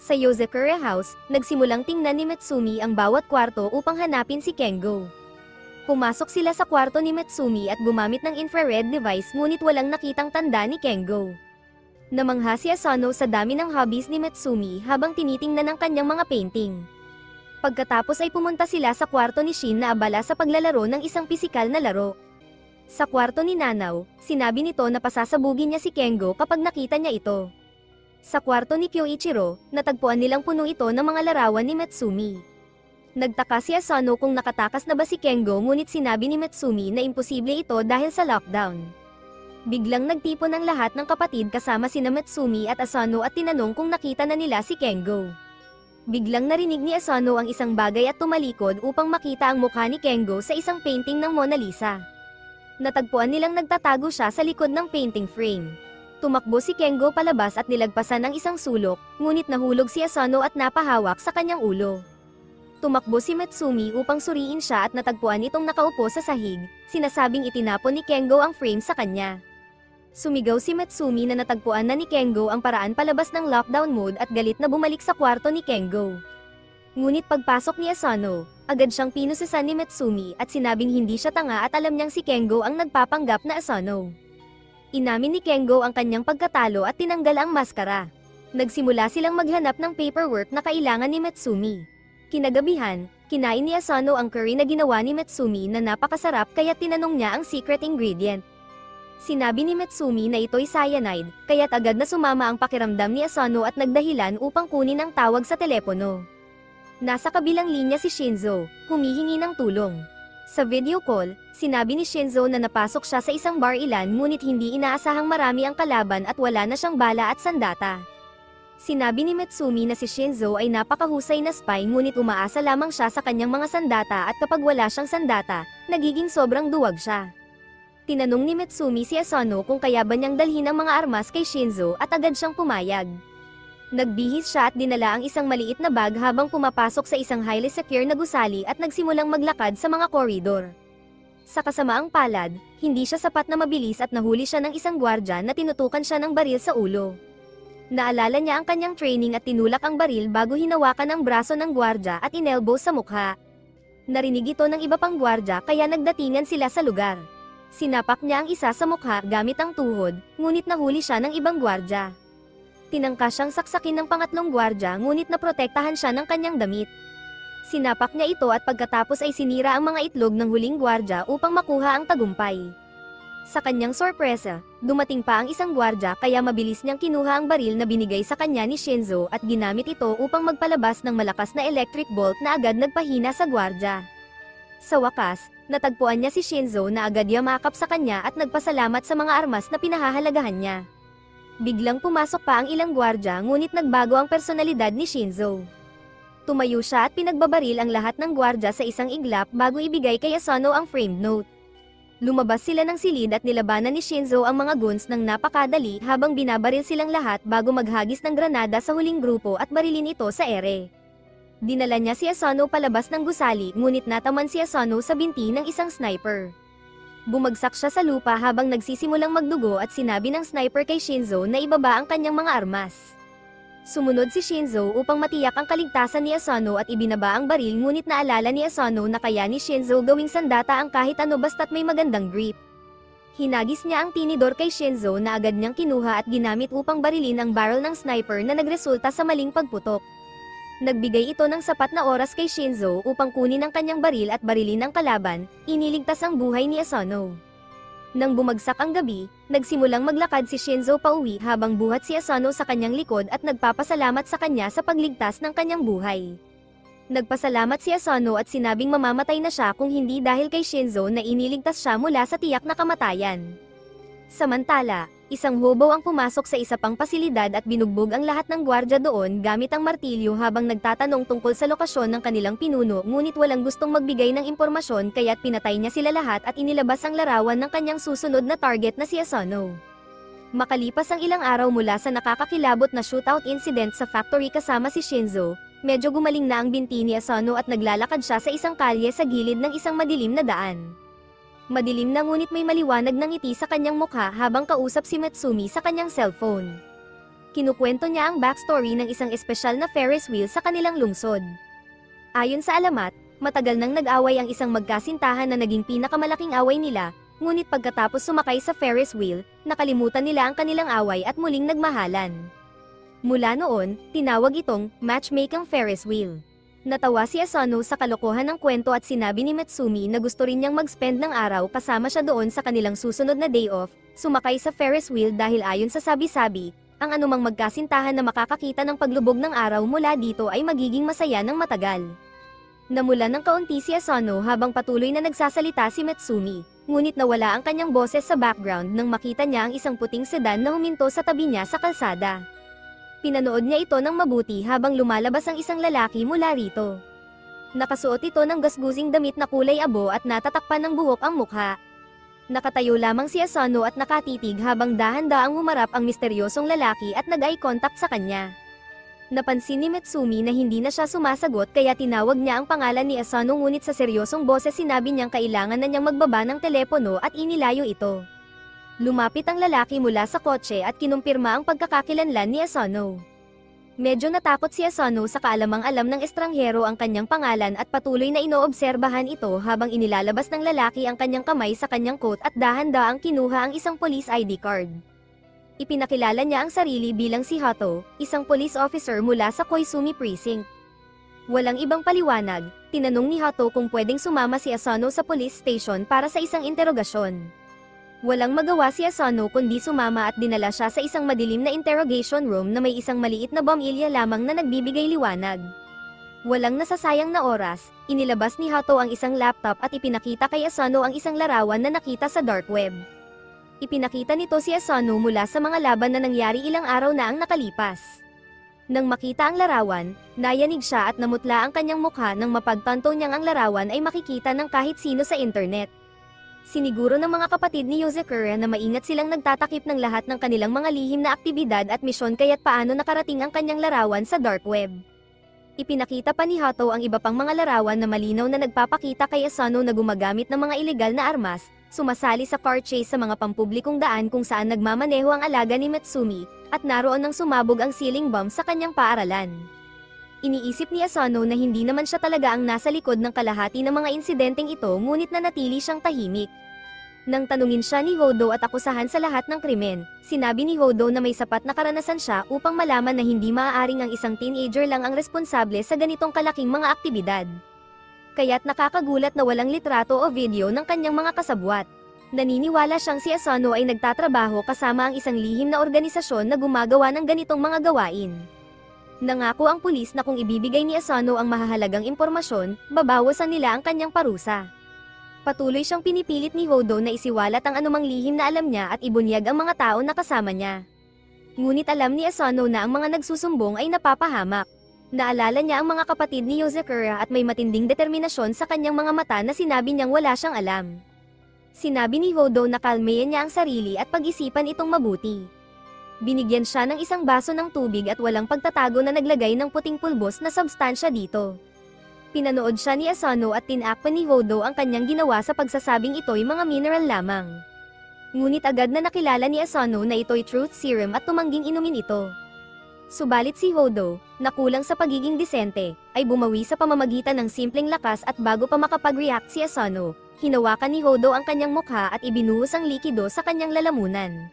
Sa Yozakura House, nagsimulang tingnan ni Mitsumi ang bawat kwarto upang hanapin si Kengo. Pumasok sila sa kwarto ni Mitsumi at gumamit ng infrared device ngunit walang nakitang tanda ni Kengo. Namangha si Asano sa dami ng hobbies ni Mitsumi habang tinitingnan ang kanyang mga painting. Pagkatapos ay pumunta sila sa kwarto ni Shin na abala sa paglalaro ng isang pisikal na laro. Sa kwarto ni Nanao, sinabi nito na pasasabugin niya si Kengo kapag nakita niya ito. Sa kwarto ni Kyoichiro, natagpuan nilang puno ito ng mga larawan ni Mitsumi. Nagtaka si Asano kung nakatakas na ba si Kengo ngunit sinabi ni Mitsumi na imposible ito dahil sa lockdown. Biglang nagtipon ang lahat ng kapatid kasama sina Mitsumi at Asano at tinanong kung nakita na nila si Kengo. Biglang narinig ni Asano ang isang bagay at tumalikod upang makita ang mukha ni Kengo sa isang painting ng Mona Lisa. Natagpuan nilang nagtatago siya sa likod ng painting frame. Tumakbo si Kengo palabas at nilagpasan ang isang sulok, ngunit nahulog si Asano at napahawak sa kanyang ulo. Tumakbo si Mitsumi upang suriin siya at natagpuan itong nakaupo sa sahig, sinasabing itinapon ni Kengo ang frame sa kanya. Sumigaw si Mitsumi na natagpuan na ni Kengo ang paraan palabas ng lockdown mode at galit na bumalik sa kwarto ni Kengo. Ngunit pagpasok ni Asano, agad siyang pinususan ni Mitsumi at sinabing hindi siya tanga at alam niyang si Kengo ang nagpapanggap na Asano. Inamin ni Kengo ang kanyang pagkatalo at tinanggal ang maskara. Nagsimula silang maghanap ng paperwork na kailangan ni Mitsumi. Kinagabihan, kinain ni Asano ang curry na ginawa ni Mitsumi na napakasarap kaya tinanong niya ang secret ingredient. Sinabi ni Mitsumi na ito'y cyanide, kaya't agad na sumama ang pakiramdam ni Asano at nagdahilan upang kunin ang tawag sa telepono. Nasa kabilang linya si Shinzo, humihingi ng tulong. Sa video call, sinabi ni Shinzo na napasok siya sa isang bar ilan ngunit hindi inaasahang marami ang kalaban at wala na siyang bala at sandata. Sinabi ni Mitsumi na si Shinzo ay napakahusay na spy ngunit umaasa lamang siya sa kanyang mga sandata at kapag wala siyang sandata, nagiging sobrang duwag siya. Tinanong ni Mitsumi si Asano kung kaya ba niyang dalhin ang mga armas kay Shinzo at agad siyang pumayag. Nagbihis siya at dinala ang isang maliit na bag habang pumapasok sa isang highly secure na gusali at nagsimulang maglakad sa mga koridor. Sa kasamaang palad, hindi siya sapat na mabilis at nahuli siya ng isang gwardya na tinutukan siya ng baril sa ulo. Naalala niya ang kanyang training at tinulak ang baril bago hinawakan ang braso ng gwardya at inelbow sa mukha. Narinig ito ng iba pang gwardya kaya nagdatingan sila sa lugar. Sinapak niya ang isa sa mukha gamit ang tuhod, ngunit nahuli siya ng ibang gwardya. Tinangka siyang saksakin ng pangatlong gwardya ngunit naprotektahan siya ng kanyang damit. Sinapak niya ito at pagkatapos ay sinira ang mga itlog ng huling gwardya upang makuha ang tagumpay. Sa kanyang sorpresa, dumating pa ang isang gwardya kaya mabilis niyang kinuha ang baril na binigay sa kanya ni Shinzo at ginamit ito upang magpalabas ng malakas na electric bolt na agad nagpahina sa gwardya. Sa wakas, natagpuan niya si Shinzo na agad yamakap sa kanya at nagpasalamat sa mga armas na pinahahalagahan niya. Biglang pumasok pa ang ilang gwardya ngunit nagbago ang personalidad ni Shinzo. Tumayo siya at pinagbabaril ang lahat ng gwardya sa isang iglap bago ibigay kay Asano ang framed note. Lumabas sila ng silid at nilabanan ni Shinzo ang mga goons ng napakadali habang binabaril silang lahat bago maghagis ng granada sa huling grupo at barilin ito sa ere. Dinala niya si Asano palabas ng gusali ngunit nataman si Asano sa binti ng isang sniper. Bumagsak siya sa lupa habang nagsisimulang magdugo at sinabi ng sniper kay Shinzo na ibaba ang kanyang mga armas. Sumunod si Shinzo upang matiyak ang kaligtasan ni Asano at ibinaba ang baril ngunit naalala ni Asano na kaya ni Shinzo gawing sandata ang kahit ano basta't may magandang grip. Hinagis niya ang tinidor kay Shinzo na agad niyang kinuha at ginamit upang barilin ang barrel ng sniper na nagresulta sa maling pagputok. Nagbigay ito ng sapat na oras kay Shinzo upang kunin ang kanyang baril at barilin ang kalaban, iniligtas ang buhay ni Asano. Nang bumagsak ang gabi, nagsimulang maglakad si Shinzo pauwi habang buhat si Asano sa kanyang likod at nagpapasalamat sa kanya sa pagligtas ng kanyang buhay. Nagpasalamat si Asano at sinabing mamamatay na siya kung hindi dahil kay Shinzo na iniligtas siya mula sa tiyak na kamatayan. Samantala, isang hobo ang pumasok sa isa pang pasilidad at binugbog ang lahat ng gwardya doon gamit ang martilyo habang nagtatanong tungkol sa lokasyon ng kanilang pinuno, ngunit walang gustong magbigay ng impormasyon kaya't pinatay niya sila lahat at inilabas ang larawan ng kanyang susunod na target na si Asano. Makalipas ang ilang araw mula sa nakakakilabot na shootout incident sa factory kasama si Shinzo, medyo gumaling na ang binti ni Asano at naglalakad siya sa isang kalye sa gilid ng isang madilim na daan. Madilim na ngunit may maliwanag na ngiti sa kanyang mukha habang kausap si Mitsumi sa kanyang cellphone. Kinukwento niya ang backstory ng isang espesyal na Ferris wheel sa kanilang lungsod. Ayon sa alamat, matagal nang nag-away ang isang magkasintahan na naging pinakamalaking away nila, ngunit pagkatapos sumakay sa Ferris wheel, nakalimutan nila ang kanilang away at muling nagmahalan. Mula noon, tinawag itong matchmaking Ferris wheel. Natawa si Asano sa kalokohan ng kwento at sinabi ni Mitsumi na gusto rin niyang mag-spend ng araw kasama siya doon sa kanilang susunod na day off, sumakay sa Ferris wheel dahil ayon sa sabi-sabi, ang anumang magkasintahan na makakakita ng paglubog ng araw mula dito ay magiging masaya ng matagal. Namula ng kaunti si Asano habang patuloy na nagsasalita si Mitsumi, ngunit nawala ang kanyang boses sa background nang makita niya ang isang puting sedan na huminto sa tabi niya sa kalsada. Pinanood niya ito ng mabuti habang lumalabas ang isang lalaki mula rito. Nakasuot ito ng gasgusing damit na kulay abo at natatakpan ng buhok ang mukha. Nakatayo lamang si Asano at nakatitig habang dahan-daang humarap ang misteryosong lalaki at nag-eye contact sa kanya. Napansin ni Mitsumi na hindi na siya sumasagot kaya tinawag niya ang pangalan ni Asano ngunit sa seryosong boses sinabi niyang kailangan na niyang magbaba ng telepono at inilayo ito. Lumapit ang lalaki mula sa kotse at kinumpirma ang pagkakakilanlan ni Asano. Medyo natakot si Asano sa kaalamang alam ng estranghero ang kanyang pangalan at patuloy na inoobserbahan ito habang inilalabas ng lalaki ang kanyang kamay sa kanyang coat at dahan-daang kinuha ang isang police ID card. Ipinakilala niya ang sarili bilang si Hato, isang police officer mula sa Koizumi Precinct. Walang ibang paliwanag, tinanong ni Hato kung pwedeng sumama si Asano sa police station para sa isang interogasyon. Walang magawa si Asano kundi sumama at dinala siya sa isang madilim na interrogation room na may isang maliit na bombilya lamang na nagbibigay liwanag. Walang nasasayang na oras, inilabas ni Hato ang isang laptop at ipinakita kay Asano ang isang larawan na nakita sa dark web. Ipinakita nito si Asano mula sa mga laban na nangyari ilang araw na ang nakalipas. Nang makita ang larawan, nayanig siya at namutla ang kanyang mukha nang mapagtanto niyang ang larawan ay makikita ng kahit sino sa internet. Siniguro ng mga kapatid ni Yozakura na maingat silang nagtatakip ng lahat ng kanilang mga lihim na aktibidad at misyon kaya't paano nakarating ang kanyang larawan sa dark web. Ipinakita pa ni Hato ang iba pang mga larawan na malinaw na nagpapakita kay Asano na gumagamit ng mga ilegal na armas, sumasali sa car chase sa mga pampublikong daan kung saan nagmamaneho ang alaga ni Mitsumi, at naroon nang sumabog ang ceiling bomb sa kanyang paaralan. Iniisip ni Asano na hindi naman siya talaga ang nasa likod ng kalahati ng mga insidenteng ito ngunit nanatili siyang tahimik. Nang tanungin siya ni Hodo at akusahan sa lahat ng krimen, sinabi ni Hodo na may sapat na karanasan siya upang malaman na hindi maaaring ang isang teenager lang ang responsable sa ganitong kalaking mga aktibidad. Kaya't nakakagulat na walang litrato o video ng kanyang mga kasabwat. Naniniwala siyang si Asano ay nagtatrabaho kasama ang isang lihim na organisasyon na gumagawa ng ganitong mga gawain. Nangako ang pulis na kung ibibigay ni Asano ang mahahalagang impormasyon, babawasan nila ang kanyang parusa. Patuloy siyang pinipilit ni Hodo na isiwalat ang anumang lihim na alam niya at ibunyag ang mga tao na kasama niya. Ngunit alam ni Asano na ang mga nagsusumbong ay napapahamak. Naalala niya ang mga kapatid ni Yozakura at may matinding determinasyon sa kanyang mga mata na sinabi niyang wala siyang alam. Sinabi ni Hodo na kalmayan niya ang sarili at pag-isipan itong mabuti. Binigyan siya ng isang baso ng tubig at walang pagtatago na naglagay ng puting pulbos na substansya dito. Pinanood siya ni Asano at tinakpan ni Hodo ang kanyang ginawa sa pagsasabing ito'y mga mineral lamang. Ngunit agad na nakilala ni Asano na ito'y truth serum at tumangging inumin ito. Subalit si Hodo, na kulang sa pagiging disente, ay bumawi sa pamamagitan ng simpleng lakas at bago pa makapag-react si Asano, hinawakan ni Hodo ang kanyang mukha at ibinuhos ang likido sa kanyang lalamunan.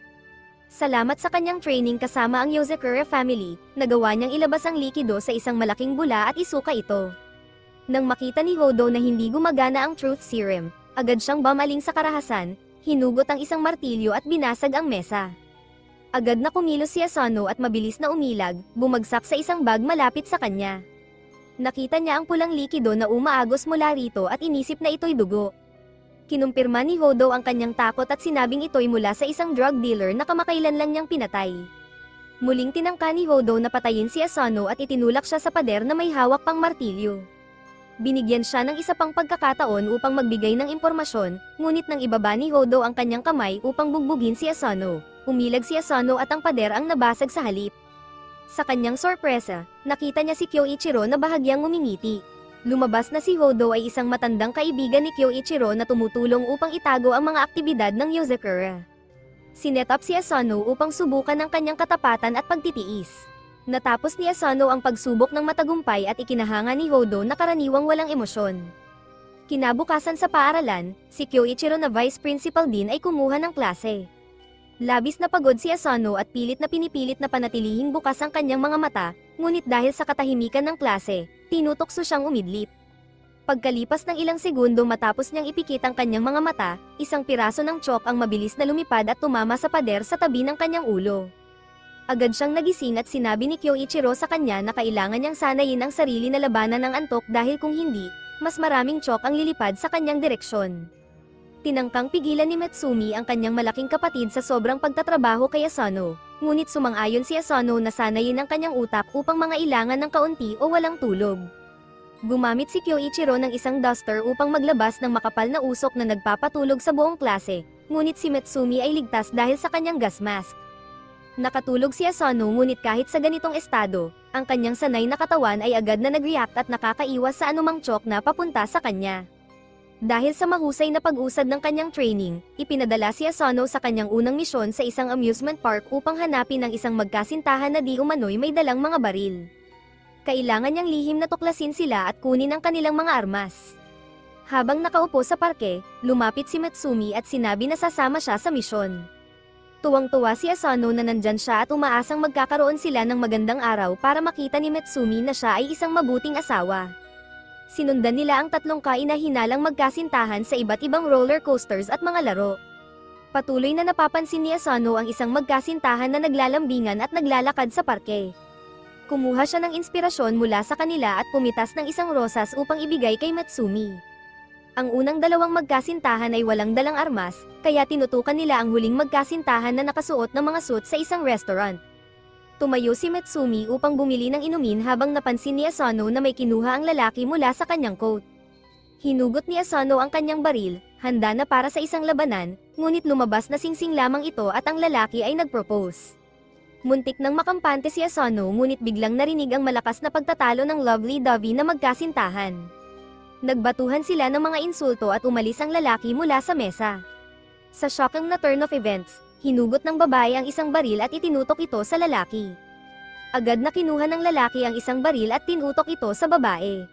Salamat sa kanyang training kasama ang Yozakura family, nagawa niyang ilabas ang likido sa isang malaking bula at isuka ito. Nang makita ni Hodo na hindi gumagana ang truth serum, agad siyang bumaling sa karahasan, hinugot ang isang martilyo at binasag ang mesa. Agad na kumilos si Asano at mabilis na umilag, bumagsak sa isang bag malapit sa kanya. Nakita niya ang pulang likido na umaagos mula rito at inisip na ito'y dugo. Kinumpirma ni Hodo ang kanyang takot at sinabing ito'y mula sa isang drug dealer na kamakailan lang niyang pinatay. Muling tinangka ni Hodo na patayin si Asano at itinulak siya sa pader na may hawak pang martilyo. Binigyan siya ng isa pang pagkakataon upang magbigay ng impormasyon, ngunit nang ibaba ni Hodo ang kanyang kamay upang bugbugin si Asano, umilag si Asano at ang pader ang nabasag sa halip. Sa kanyang sorpresa, nakita niya si Kyoichiro na bahagyang ngumingiti. Lumabas na si Hodo ay isang matandang kaibigan ni Kyoichiro na tumutulong upang itago ang mga aktibidad ng Yozakura. Sinet up si Asano upang subukan ang kanyang katapatan at pagtitiis. Natapos ni Asano ang pagsubok ng matagumpay at ikinahanga ni Hodo na karaniwang walang emosyon. Kinabukasan sa paaralan, si Kyoichiro na vice principal din ay kumuha ng klase. Labis na pagod si Asano at pilit na pinipilit na panatilihing bukas ang kanyang mga mata, ngunit dahil sa katahimikan ng klase, tinutokso siyang umidlip. Pagkalipas ng ilang segundo matapos niyang ipikit ang kanyang mga mata, isang piraso ng chalk ang mabilis na lumipad at tumama sa pader sa tabi ng kanyang ulo. Agad siyang nagising at sinabi ni Kyoichiro sa kanya na kailangan niyang sanayin ang sarili na labanan ng antok dahil kung hindi, mas maraming chalk ang lilipad sa kanyang direksyon. Tinangkang pigilan ni Matsumi ang kanyang malaking kapatid sa sobrang pagtatrabaho kay Asano, ngunit sumang-ayon si Asano na sanayin ang kanyang utak upang mangailangan ng kaunti o walang tulog. Gumamit si Kyoichiro ng isang duster upang maglabas ng makapal na usok na nagpapatulog sa buong klase, ngunit si Matsumi ay ligtas dahil sa kanyang gas mask. Nakatulog si Asano ngunit kahit sa ganitong estado, ang kanyang sanay na katawan ay agad na nag-react at nakakaiwas sa anumang chalk na papunta sa kanya. Dahil sa mahusay na pag-usad ng kanyang training, ipinadala si Asano sa kanyang unang misyon sa isang amusement park upang hanapin ang isang magkasintahan na di umano'y may dalang mga baril. Kailangan niyang lihim na tuklasin sila at kunin ang kanilang mga armas. Habang nakaupo sa parke, lumapit si Matsumi at sinabi na sasama siya sa misyon. Tuwang-tuwa si Asano na nandyan siya at umaasang magkakaroon sila ng magandang araw para makita ni Matsumi na siya ay isang mabuting asawa. Sinundan nila ang tatlong kaina-hinalang magkasintahan sa iba't ibang roller coasters at mga laro. Patuloy na napapansin ni Asano ang isang magkasintahan na naglalambingan at naglalakad sa parke. Kumuha siya ng inspirasyon mula sa kanila at pumitas ng isang rosas upang ibigay kay Matsumi. Ang unang dalawang magkasintahan ay walang dalang armas, kaya tinutukan nila ang huling magkasintahan na nakasuot ng mga suit sa isang restaurant. Tumayo si Matsumi upang bumili ng inumin habang napansin ni Asano na may kinuha ang lalaki mula sa kanyang coat. Hinugot ni Asano ang kanyang baril, handa na para sa isang labanan, ngunit lumabas na singsing lamang ito at ang lalaki ay nagpropose. Muntik nang makampante si Asano ngunit biglang narinig ang malakas na pagtatalo ng lovey-dovey na magkasintahan. Nagbatuhan sila ng mga insulto at umalis ang lalaki mula sa mesa. Sa shocking na turn of events, hinugot ng babae ang isang baril at itinutok ito sa lalaki. Agad na kinuha ng lalaki ang isang baril at tinutok ito sa babae.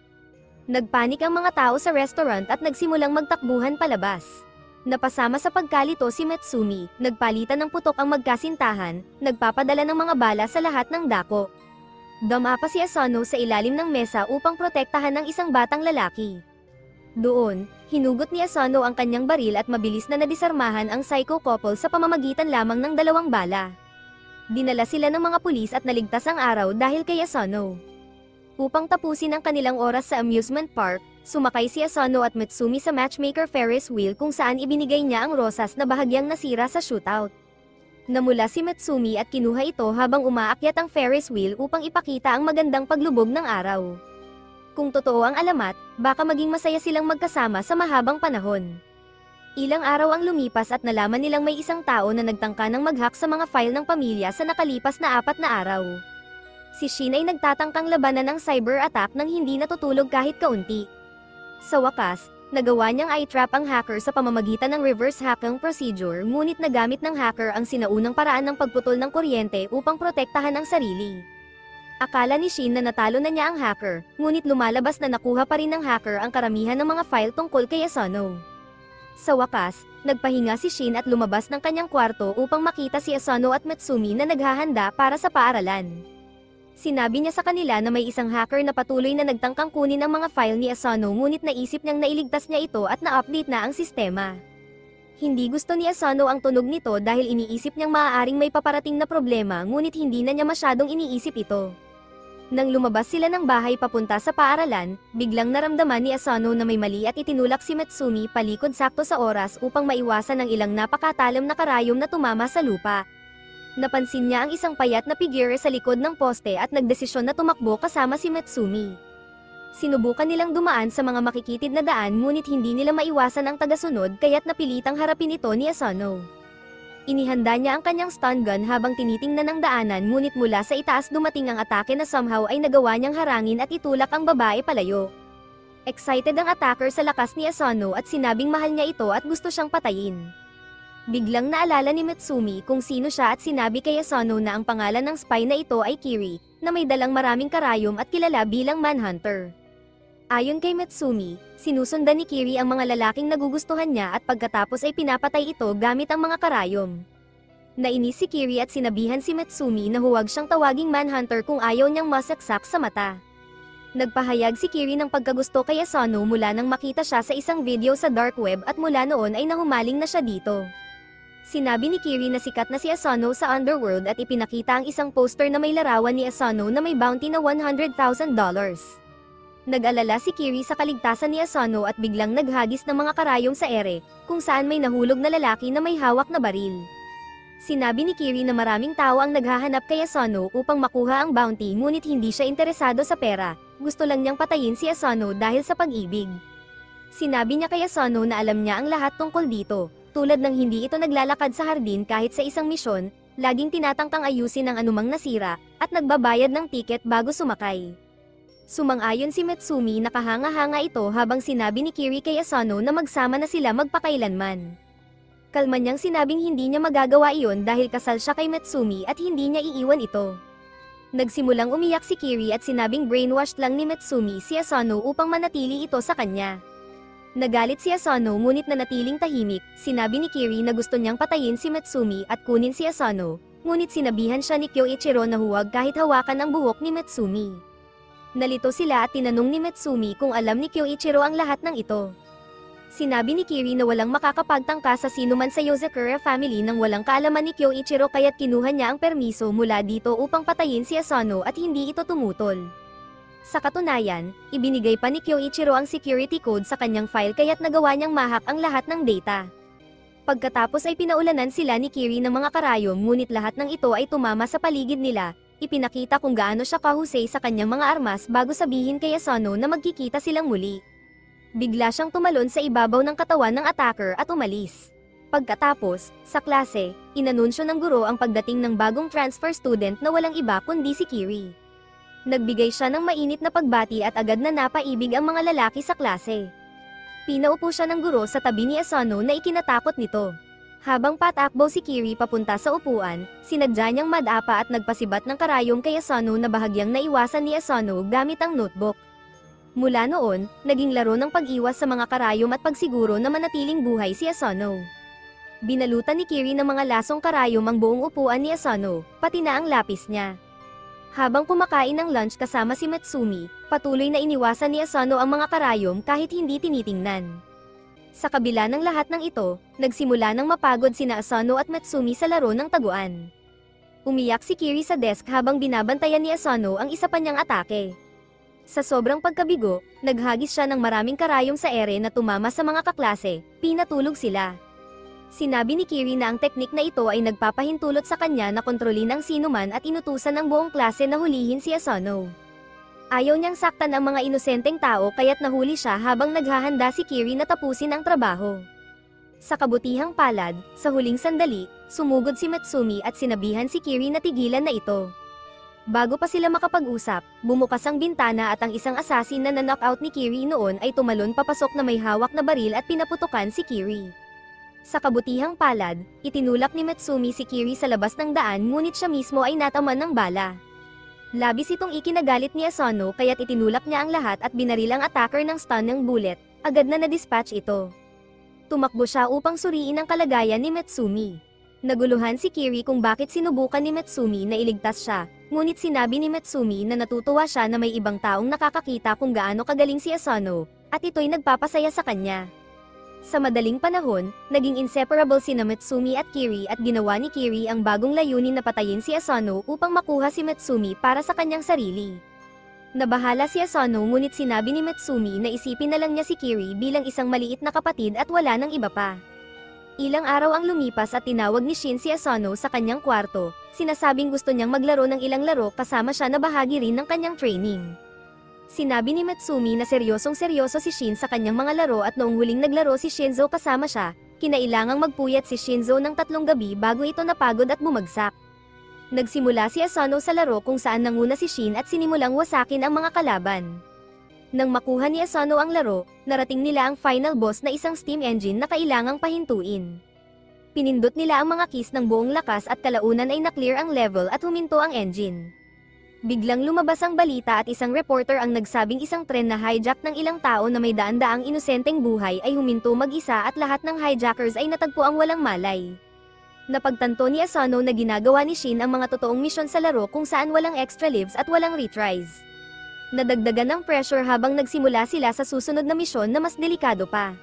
Nagpanik ang mga tao sa restaurant at nagsimulang magtakbuhan palabas. Napasama sa pagkalito si Matsumi, nagpalitan ng putok ang magkasintahan, nagpapadala ng mga bala sa lahat ng dako. Dumapa si Asano sa ilalim ng mesa upang protektahan ng isang batang lalaki. Doon, hinugot ni Asano ang kanyang baril at mabilis na nadisarmahan ang psycho couple sa pamamagitan lamang ng 2 bala. Dinala sila ng mga pulis at naligtas ang araw dahil kay Asano. Upang tapusin ang kanilang oras sa amusement park, sumakay si Asano at Matsumi sa matchmaker Ferris wheel kung saan ibinigay niya ang rosas na bahagyang nasira sa shootout. Namula si Matsumi at kinuha ito habang umaakyat ang Ferris wheel upang ipakita ang magandang paglubog ng araw. Kung totoo ang alamat, baka maging masaya silang magkasama sa mahabang panahon. Ilang araw ang lumipas at nalaman nilang may isang tao na nagtangka ng mag-hack sa mga file ng pamilya sa nakalipas na 4 na araw. Si Shin ay nagtatangkang labanan ng cyber attack nang hindi natutulog kahit kaunti. Sa wakas, nagawa niyang i-trap ang hacker sa pamamagitan ng reverse hacking procedure ngunit nagamit ng hacker ang sinaunang paraan ng pagputol ng kuryente upang protektahan ang sarili. Akala ni Shin na natalo na niya ang hacker, ngunit lumalabas na nakuha pa rin ng hacker ang karamihan ng mga file tungkol kay Asano. Sa wakas, Nagpahinga si Shin at lumabas ng kanyang kwarto upang makita si Asano at Mitsumi na naghahanda para sa paaralan. Sinabi niya sa kanila na may isang hacker na patuloy na nagtangkang kunin ang mga file ni Asano, ngunit naisip niyang nailigtas niya ito at na-update na ang sistema. Hindi gusto ni Asano ang tunog nito dahil iniisip niyang maaaring may paparating na problema, ngunit hindi na niya masyadong iniisip ito. Nang lumabas sila ng bahay papunta sa paaralan, biglang naramdaman ni Asano na may mali at itinulak si Mitsumi palikod sakto sa oras upang maiwasan ang ilang napakatalam na karayom na tumama sa lupa. Napansin niya ang isang payat na figure sa likod ng poste at nagdesisyon na tumakbo kasama si Mitsumi. Sinubukan nilang dumaan sa mga makikitid na daan, ngunit hindi nila maiwasan ang tagasunod kaya't napilitang harapin ito ni Asano. Inihanda niya ang kanyang stun gun habang tinitingnan ang daanan, ngunit mula sa itaas dumating ang atake na somehow ay nagawa niyang harangin at itulak ang babae palayo. Excited ang attacker sa lakas ni Asano at sinabing mahal niya ito at gusto siyang patayin. Biglang naalala ni Mitsumi kung sino siya at sinabi kay Asano na ang pangalan ng spy na ito ay Kiri, na may dalang maraming karayom at kilala bilang Manhunter. Ayon kay Mitsumi, sinusundan ni Kiri ang mga lalaking nagugustuhan niya at pagkatapos ay pinapatay ito gamit ang mga karayom. Nainis si Kiri at sinabihan si Mitsumi na huwag siyang tawaging Manhunter kung ayaw niyang masaksak sa mata. Nagpahayag si Kiri ng pagkagusto kay Asano mula nang makita siya sa isang video sa dark web at mula noon ay nahumaling na siya dito. Sinabi ni Kiri na sikat na si Asano sa underworld at ipinakita ang isang poster na may larawan ni Asano na may bounty na $100,000. Nag-alala si Kiri sa kaligtasan ni Asano at biglang naghagis ng mga karayom sa ere, kung saan may nahulog na lalaki na may hawak na baril. Sinabi ni Kiri na maraming tao ang naghahanap kay Asano upang makuha ang bounty, ngunit hindi siya interesado sa pera, gusto lang niyang patayin si Asano dahil sa pag-ibig. Sinabi niya kay Asano na alam niya ang lahat tungkol dito, tulad ng hindi ito naglalakad sa hardin kahit sa isang misyon, laging tinatangkang ayusin ang anumang nasira, at nagbabayad ng tiket bago sumakay. Sumang-ayon si Mitsumi na kahanga-hanga ito habang sinabi ni Kiri kay Asano na magsama na sila magpakailanman. Kalma niyang sinabing hindi niya magagawa iyon dahil kasal siya kay Mitsumi at hindi niya iiwan ito. Nagsimulang umiyak si Kiri at sinabing brainwashed lang ni Mitsumi si Asano upang manatili ito sa kanya. Nagalit si Asano ngunit nanatiling tahimik, sinabi ni Kiri na gusto niyang patayin si Mitsumi at kunin si Asano, ngunit sinabihan siya ni Kyoichiro na huwag kahit hawakan ang buhok ni Mitsumi. Nalito sila at tinanong ni Mitsumi kung alam ni Kyoichiro ang lahat ng ito. Sinabi ni Kiri na walang makakapagtangka sa sinuman sa Yozakura family nang walang kaalaman ni Kyoichiro kaya't kinuha niya ang permiso mula dito upang patayin si Asano at hindi ito tumutol. Sa katunayan, ibinigay pa ni Kyoichiro ang security code sa kanyang file kaya't nagawa niyang mahak ang lahat ng data. Pagkatapos ay pinaulanan sila ni Kiri ng mga karayom, ngunit lahat ng ito ay tumama sa paligid nila. Ipinakita kung gaano siya kahusay sa kanyang mga armas bago sabihin kay Asano na magkikita silang muli. Bigla siyang tumalon sa ibabaw ng katawan ng attacker at umalis. Pagkatapos, sa klase, inanunsyo ng guro ang pagdating ng bagong transfer student na walang iba kundi si Kiri. Nagbigay siya ng mainit na pagbati at agad na napaibig ang mga lalaki sa klase. Pinaupo siya ng guro sa tabi ni Asano na ikinatakot nito. Habang patakbo si Kiri papunta sa upuan, sinadya niyang madapa at nagpasibat ng karayom kay Asano na bahagyang naiwasan ni Asano gamit ang notebook. Mula noon, naging laro ng pag-iwas sa mga karayom at pagsiguro na manatiling buhay si Asano. Binalutan ni Kiri ng mga lasong karayom ang buong upuan ni Asano, pati na ang lapis niya. Habang kumakain ng lunch kasama si Mitsumi, patuloy na iniwasan ni Asano ang mga karayom kahit hindi tinitingnan. Sa kabila ng lahat ng ito, nagsimula ng mapagod sina Asano at Mitsumi sa laro ng taguan. Umiyak si Kiri sa desk habang binabantayan ni Asano ang isa pa niyang atake. Sa sobrang pagkabigo, naghagis siya ng maraming karayom sa ere na tumama sa mga kaklase, pinatulog sila. Sinabi ni Kiri na ang teknik na ito ay nagpapahintulot sa kanya na kontrolin ang sinuman at inutusan ng buong klase na hulihin si Asano. Ayaw niyang saktan ang mga inosenteng tao kaya't nahuli siya habang naghahanda si Kiri na tapusin ang trabaho. Sa kabutihang palad, sa huling sandali, sumugod si Mitsumi at sinabihan si Kiri na tigilan na ito. Bago pa sila makapag-usap, bumukas ang bintana at ang isang assassin na na-knockout ni Kiri noon ay tumalon papasok na may hawak na baril at pinaputukan si Kiri. Sa kabutihang palad, itinulak ni Mitsumi si Kiri sa labas ng daan ngunit siya mismo ay nataman ng bala. Labis itong ikinagalit ni Asano kaya't itinulak niya ang lahat at binaril ang attacker ng stun ng bullet, agad na na-dispatch ito. Tumakbo siya upang suriin ang kalagayan ni Metsumi. Naguluhan si Kiri kung bakit sinubukan ni Metsumi na iligtas siya, ngunit sinabi ni Metsumi na natutuwa siya na may ibang taong nakakakita kung gaano kagaling si Asano, at ito'y nagpapasaya sa kanya. Sa madaling panahon, naging inseparable sina Metsumi at Kiri at ginawa ni Kiri ang bagong layunin na patayin si Asano upang makuha si Metsumi para sa kanyang sarili. Nabahala si Asano ngunit sinabi ni Metsumi na isipin na lang niya si Kiri bilang isang maliit na kapatid at wala nang iba pa. Ilang araw ang lumipas at tinawag ni Shin si Asano sa kanyang kwarto, sinasabing gusto niyang maglaro ng ilang laro kasama siya na bahagi rin ng kanyang training. Sinabi ni Metsumi na seryosong-seryoso si Shin sa kanyang mga laro at noong huling naglaro si Shinzo kasama siya, kinailangang magpuyat si Shinzo ng 3 gabi bago ito napagod at bumagsak. Nagsimula si Asano sa laro kung saan nanguna si Shin at sinimulang wasakin ang mga kalaban. Nang makuha ni Asano ang laro, narating nila ang final boss na isang steam engine na kailangang pahintuin. Pinindot nila ang mga keys ng buong lakas at kalaunan ay naklear ang level at huminto ang engine. Biglang lumabas ang balita at isang reporter ang nagsabing isang tren na hijack ng ilang tao na may daan-daang inosenteng buhay ay huminto mag-isa at lahat ng hijackers ay natagpo ang walang malay. Napagtanto ni Asano na ginagawa ni Shin ang mga totoong misyon sa laro kung saan walang extra lives at walang retries. Nadagdagan ng pressure habang nagsimula sila sa susunod na misyon na mas delikado pa.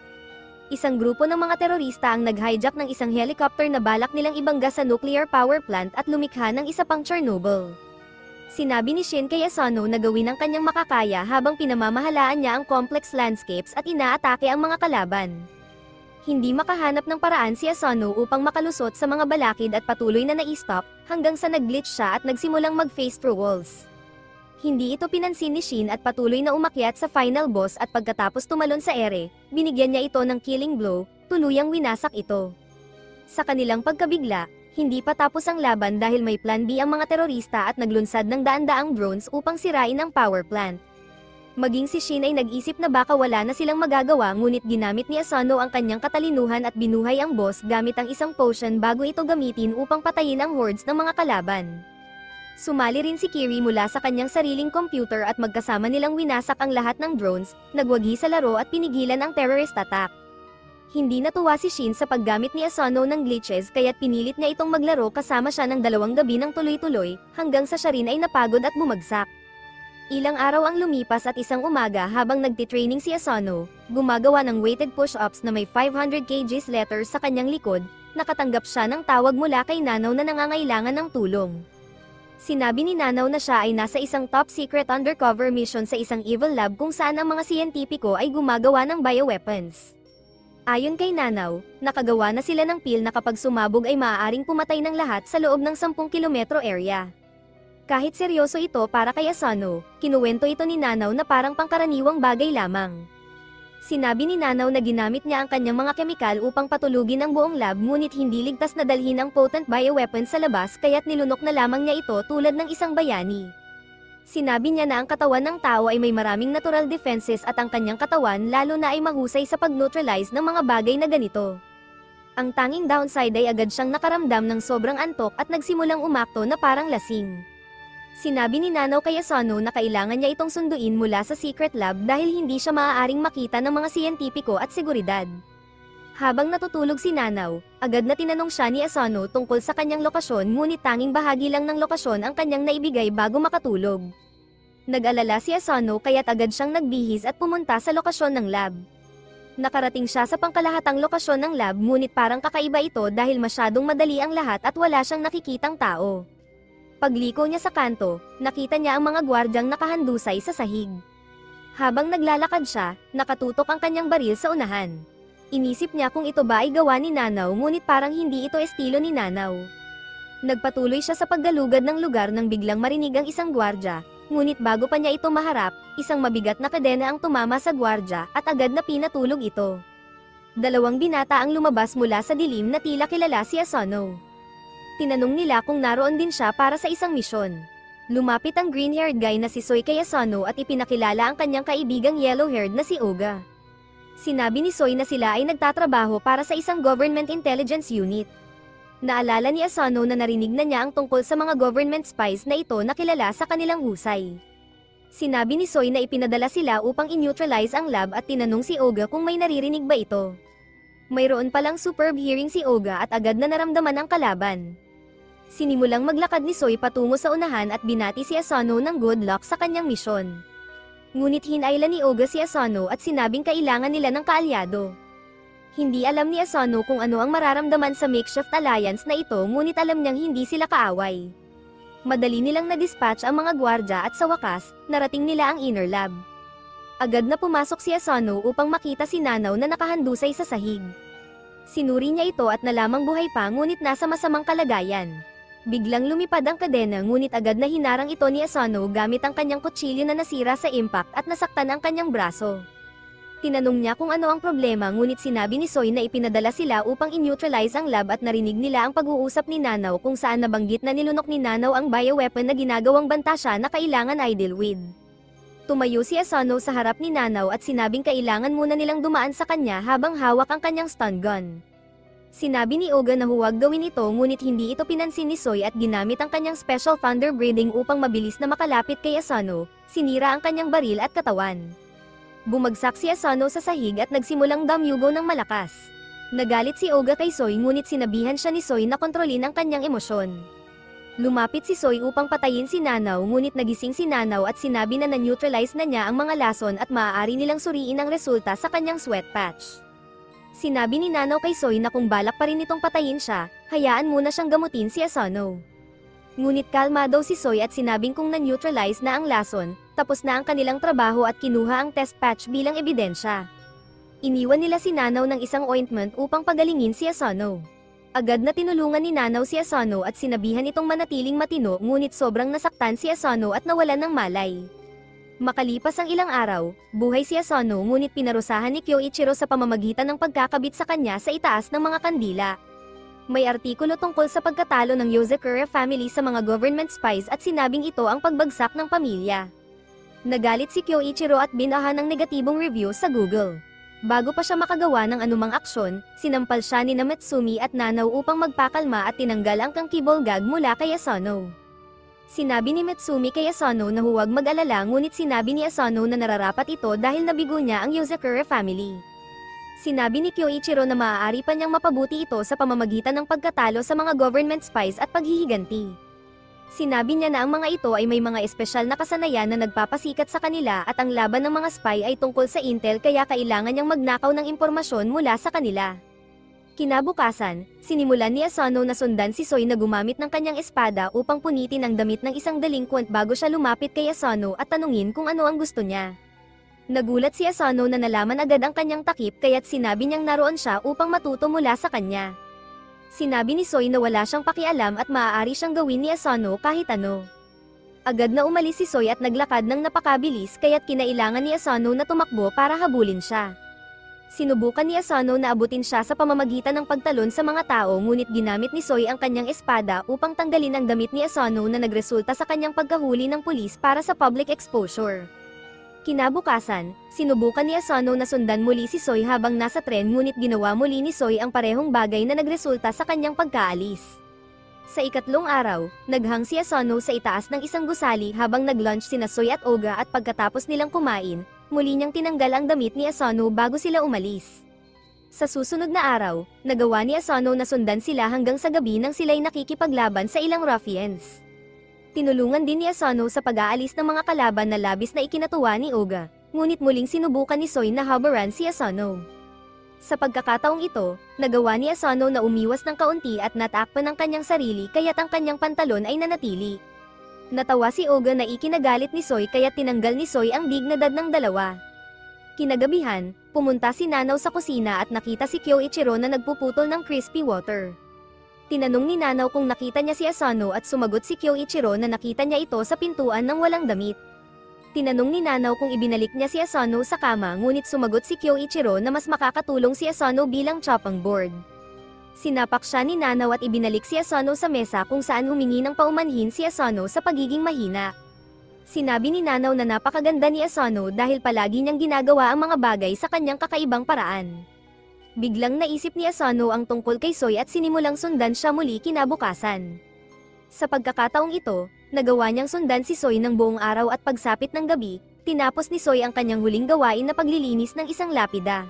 Isang grupo ng mga terorista ang nag-hijack ng isang helicopter na balak nilang ibangga sa nuclear power plant at lumikha ng isa pang Chernobyl. Sinabi ni Shin kay Asano na gawin ang kanyang makakaya habang pinamamahalaan niya ang complex landscapes at inaatake ang mga kalaban. Hindi makahanap ng paraan si Asano upang makalusot sa mga balakid at patuloy na nai-stop hanggang sa nag-glitch siya at nagsimulang mag-face through walls. Hindi ito pinansin ni Shin at patuloy na umakyat sa final boss at pagkatapos tumalon sa ere, binigyan niya ito ng killing blow, tuluyang winasak ito. Sa kanilang pagkabigla, hindi pa tapos ang laban dahil may plan B ang mga terorista at naglunsad ng daan-daang drones upang sirain ang power plant. Maging si Shin ay nag-isip na baka wala na silang magagawa ngunit ginamit ni Asano ang kanyang katalinuhan at binuhay ang boss gamit ang isang potion bago ito gamitin upang patayin ang hordes ng mga kalaban. Sumali rin si Kiri mula sa kanyang sariling computer at magkasama nilang winasak ang lahat ng drones, nagwagi sa laro at pinigilan ang terrorist attack. Hindi natuwa si Shin sa paggamit ni Asano ng glitches kaya't pinilit niya itong maglaro kasama siya ng 2 gabi ng tuloy-tuloy, hanggang sa siya rin ay napagod at bumagsak. Ilang araw ang lumipas at isang umaga habang nagtitraining si Asano, gumagawa ng weighted push-ups na may 500 kgs letters sa kanyang likod, nakatanggap siya ng tawag mula kay Nanaw na nangangailangan ng tulong. Sinabi ni Nanaw na siya ay nasa isang top-secret undercover mission sa isang evil lab kung saan ang mga siyentipiko ay gumagawa ng bioweapons. Ayon kay Nanaw, nakagawa na sila ng pil na kapag sumabog ay maaaring pumatay ng lahat sa loob ng 10 kilometro area. Kahit seryoso ito para kay Asano, kinuwento ito ni Nanaw na parang pangkaraniwang bagay lamang. Sinabi ni Nanaw na ginamit niya ang kanyang mga kemikal upang patulugin ang buong lab ngunit hindi ligtas na dalhin ang potent bioweapon sa labas kaya't nilunok na lamang niya ito tulad ng isang bayani. Sinabi niya na ang katawan ng tao ay may maraming natural defenses at ang kanyang katawan lalo na ay mahusay sa pag-neutralize ng mga bagay na ganito. Ang tanging downside ay agad siyang nakaramdam ng sobrang antok at nagsimulang umakto na parang lasing. Sinabi ni Nanaw kay Asano na kailangan niya itong sunduin mula sa secret lab dahil hindi siya maaaring makita ng mga siyentipiko at seguridad. Habang natutulog si Nanaw, agad na tinanong siya ni Asano tungkol sa kanyang lokasyon ngunit tanging bahagi lang ng lokasyon ang kanyang naibigay bago makatulog. Nag-alala si Asano kaya't agad siyang nagbihis at pumunta sa lokasyon ng lab. Nakarating siya sa pangkalahatang lokasyon ng lab ngunit parang kakaiba ito dahil masyadong madali ang lahat at wala siyang nakikitang tao. Pagliko niya sa kanto, nakita niya ang mga gwardyang nakahandusay sa sahig. Habang naglalakad siya, nakatutok ang kanyang baril sa unahan. Inisip niya kung ito ba ay gawa ni Nanaw ngunit parang hindi ito estilo ni Nanaw. Nagpatuloy siya sa paggalugad ng lugar nang biglang marinig ang isang gwardya, ngunit bago pa niya ito maharap, isang mabigat na kadena ang tumama sa gwardya at agad na pinatulog ito. 2 binata ang lumabas mula sa dilim na tila kilala si Asano. Tinanong nila kung naroon din siya para sa isang misyon. Lumapit ang green-haired guy na si Soy kay Asano at ipinakilala ang kanyang kaibigang yellow-haired na si Oga. Sinabi ni Soy na sila ay nagtatrabaho para sa isang government intelligence unit. Naalala ni Asano na narinig na niya ang tungkol sa mga government spies na ito na kilala sa kanilang husay. Sinabi ni Soy na ipinadala sila upang in-neutralize ang lab at tinanong si Oga kung may naririnig ba ito. Mayroon palang superb hearing si Oga at agad na naramdaman ang kalaban. Sinimulang maglakad ni Soy patungo sa unahan at binati si Asano ng good luck sa kanyang misyon. Ngunit hinayla ni Oga si Asano at sinabing kailangan nila ng kaalyado. Hindi alam ni Asano kung ano ang mararamdaman sa makeshift alliance na ito, ngunit alam niyang hindi sila kaaway. Madali nilang na-dispatch ang mga gwardya at sa wakas, narating nila ang inner lab. Agad na pumasok si Asano upang makita si Nanaw na nakahandusay sa sahig. Sinuri niya ito at nalamang buhay pa, ngunit nasa masamang kalagayan. Biglang lumipad ang kadena, ngunit agad na hinarang ito ni Asano gamit ang kanyang kutsilyo na nasira sa impact at nasaktan ang kanyang braso. Tinanong niya kung ano ang problema, ngunit sinabi ni Soy na ipinadala sila upang i-neutralize ang lab at narinig nila ang pag-uusap ni Nanaw kung saan nabanggit na nilunok ni Nanaw ang bioweapon na ginagawang banta siya na kailangan i-deal with. Tumayo si Asano sa harap ni Nanaw at sinabing kailangan muna nilang dumaan sa kanya habang hawak ang kanyang stun gun. Sinabi ni Oga na huwag gawin ito, ngunit hindi ito pinansin ni Soy at ginamit ang kanyang special thunder breathing upang mabilis na makalapit kay Asano, sinira ang kanyang baril at katawan. Bumagsak si Asano sa sahig at nagsimulang damyugo ng malakas. Nagalit si Oga kay Soy, ngunit sinabihan siya ni Soy na kontrolin ang kanyang emosyon. Lumapit si Soy upang patayin si Nanaw, ngunit nagising si Nanaw at sinabi na na-neutralize na niya ang mga lason at maaari nilang suriin ang resulta sa kanyang sweat patch. Sinabi ni Nanaw kay Soy na kung balak pa rin itong patayin siya, hayaan muna siyang gamutin si Asano. Ngunit kalma daw si Soy at sinabing kung na-neutralize na ang lason, tapos na ang kanilang trabaho at kinuha ang test patch bilang ebidensya. Iniwan nila si Nanaw ng isang ointment upang pagalingin si Asano. Agad na tinulungan ni Nanaw si Asano at sinabihan itong manatiling matino, ngunit sobrang nasaktan si Asano at nawalan ng malay. Makalipas ang ilang araw, buhay si Asano, ngunit pinarusahan ni Kyoichiro sa pamamagitan ng pagkakabit sa kanya sa itaas ng mga kandila. May artikulo tungkol sa pagkatalo ng Yozakura family sa mga government spies at sinabing ito ang pagbagsak ng pamilya. Nagalit si Kyoichiro at binahan ng negatibong review sa Google. Bago pa siya makagawa ng anumang aksyon, sinampal siya ni Mitsumi at Nanaw upang magpakalma at tinanggal ang kangkibol gag mula kay Asano. Sinabi ni Mitsumi kay Asano na huwag mag-alala, ngunit sinabi ni Asano na nararapat ito dahil nabigo niya ang Yozakura family. Sinabi ni Kyoichiro na maaari pa niyang mapabuti ito sa pamamagitan ng pagkatalo sa mga government spies at paghihiganti. Sinabi niya na ang mga ito ay may mga espesyal na kasanayan na nagpapasikat sa kanila at ang laban ng mga spy ay tungkol sa intel, kaya kailangan niyang magnakaw ng impormasyon mula sa kanila. Kinabukasan, sinimulan ni Asano na sundan si Soy na gumamit ng kanyang espada upang punitin ang damit ng isang delinquent bago siya lumapit kay Asano at tanungin kung ano ang gusto niya. Nagulat si Asano na nalaman agad ang kanyang takip, kaya't sinabi niyang naroon siya upang matuto mula sa kanya. Sinabi ni Soy na wala siyang pakialam at maaari siyang gawin ni Asano kahit ano. Agad na umalis si Soy at naglakad ng napakabilis, kaya't kinailangan ni Asano na tumakbo para habulin siya. Sinubukan ni Asano na abutin siya sa pamamagitan ng pagtalon sa mga tao, ngunit ginamit ni Soy ang kanyang espada upang tanggalin ang damit ni Asano na nagresulta sa kanyang pagkahuli ng pulis para sa public exposure. Kinabukasan, sinubukan ni Asano na sundan muli si Soy habang nasa tren, ngunit ginawa muli ni Soy ang parehong bagay na nagresulta sa kanyang pagkaalis. Sa ikatlong araw, naghang si Asano sa itaas ng isang gusali habang nag-lunch sina Soy at Oga, at pagkatapos nilang kumain, muli niyang tinanggal ang damit ni Asano bago sila umalis. Sa susunod na araw, nagawa ni Asano na sundan sila hanggang sa gabi nang sila'y nakikipaglaban sa ilang ruffians. Tinulungan din ni Asano sa pag-aalis ng mga kalaban na labis na ikinatuwa ni Oga, ngunit muling sinubukan ni Soy na habaran si Asano. Sa pagkakataong ito, nagawa ni Asano na umiwas ng kaunti at natakpan ng kanyang sarili, kaya't ang kanyang pantalon ay nanatili. Natawa si Oga na ikinagalit ni Soy, kaya't tinanggal ni Soy ang dignidad ng dalawa. Kinagabihan, pumunta si Nanaw sa kusina at nakita si Kyoichiro na nagpuputol ng crispy water. Tinanong ni Nanaw kung nakita niya si Asano at sumagot si Kyoichiro na nakita niya ito sa pintuan ng walang damit. Tinanong ni Nanaw kung ibinalik niya si Asano sa kama, ngunit sumagot si Kyoichiro na mas makakatulong si Asano bilang chopping board. Sinapak siya ni Nanaw at ibinalik si Asano sa mesa kung saan humingi ng paumanhin si Asano sa pagiging mahina. Sinabi ni Nanaw na napakaganda ni Asano dahil palagi niyang ginagawa ang mga bagay sa kanyang kakaibang paraan. Biglang naisip ni Asano ang tungkol kay Soy at sinimulang sundan siya muli kinabukasan. Sa pagkakataong ito, nagawa niyang sundan si Soy ng buong araw at pagsapit ng gabi, tinapos ni Soy ang kanyang huling gawain na paglilinis ng isang lapida.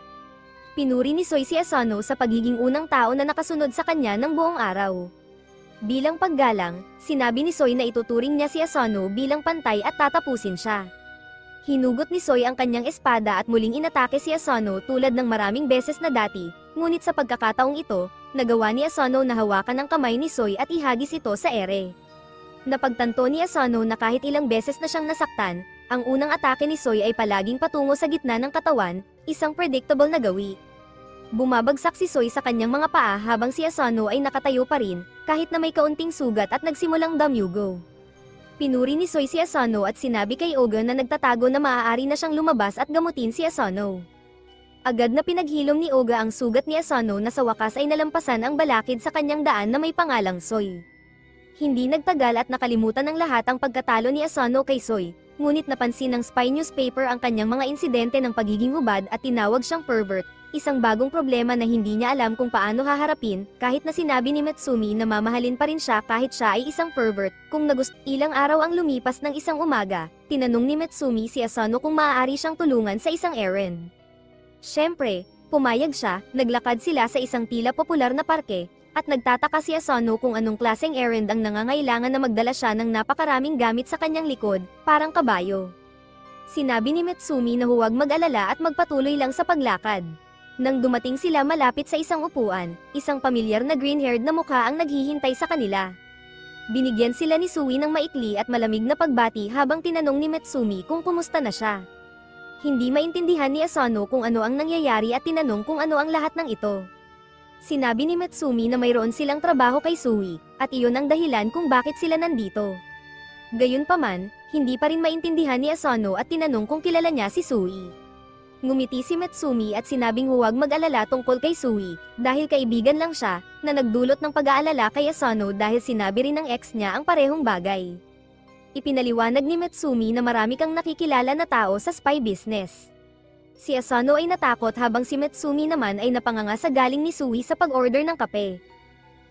Pinuri ni Soy si Asano sa pagiging unang tao na nakasunod sa kanya ng buong araw. Bilang paggalang, sinabi ni Soy na ituturing niya si Asano bilang pantay at tatapusin siya. Hinugot ni Soy ang kanyang espada at muling inatake si Asano tulad ng maraming beses na dati, ngunit sa pagkakataong ito, nagawa ni Asano na hawakan ang kamay ni Soy at ihagis ito sa ere. Napagtanto ni Asano na kahit ilang beses na siyang nasaktan, ang unang atake ni Soy ay palaging patungo sa gitna ng katawan, isang predictable na gawi. Bumabagsak si Soy sa kanyang mga paa habang si Asano ay nakatayo pa rin, kahit na may kaunting sugat at nagsimulang damyugo. Pinuri ni Soy si Asano at sinabi kay Oga na nagtatago na maaari na siyang lumabas at gamutin si Asano. Agad na pinaghilom ni Oga ang sugat ni Asano na sa wakas ay nalampasan ang balakid sa kanyang daan na may pangalang Soy. Hindi nagtagal at nakalimutan ng lahat ang pagkatalo ni Asano kay Soy, ngunit napansin ng Spy Newspaper ang kanyang mga insidente ng pagiging hubad at tinawag siyang pervert, isang bagong problema na hindi niya alam kung paano haharapin, kahit na sinabi ni Metsumi na mamahalin pa rin siya kahit siya ay isang pervert. Kung ilang araw ang lumipas ng isang umaga, tinanong ni Metsumi si Asano kung maaari siyang tulungan sa isang errand. Siyempre, pumayag siya, naglakad sila sa isang tila popular na parke, at nagtataka si Asano kung anong klaseng errand ang nangangailangan na magdala siya ng napakaraming gamit sa kanyang likod, parang kabayo. Sinabi ni Metsumi na huwag mag-alala at magpatuloy lang sa paglakad. Nang dumating sila malapit sa isang upuan, isang pamilyar na green-haired na mukha ang naghihintay sa kanila. Binigyan sila ni Sui ng maikli at malamig na pagbati habang tinanong ni Metsumi kung kumusta na siya. Hindi maintindihan ni Asano kung ano ang nangyayari at tinanong kung ano ang lahat ng ito. Sinabi ni Metsumi na mayroon silang trabaho kay Sui, at iyon ang dahilan kung bakit sila nandito. Gayunpaman, hindi pa rin maintindihan ni Asano at tinanong kung kilala niya si Sui. Ngumiti si Metsumi at sinabing huwag mag-alala tungkol kay Sui, dahil kaibigan lang siya, na nagdulot ng pag-aalala kay Asano dahil sinabi rin ng ex niya ang parehong bagay. Ipinaliwanag ni Metsumi na marami kang nakikilala na tao sa spy business. Si Asano ay natakot habang si Metsumi naman ay napanganga sa galing ni Sui sa pag-order ng kape.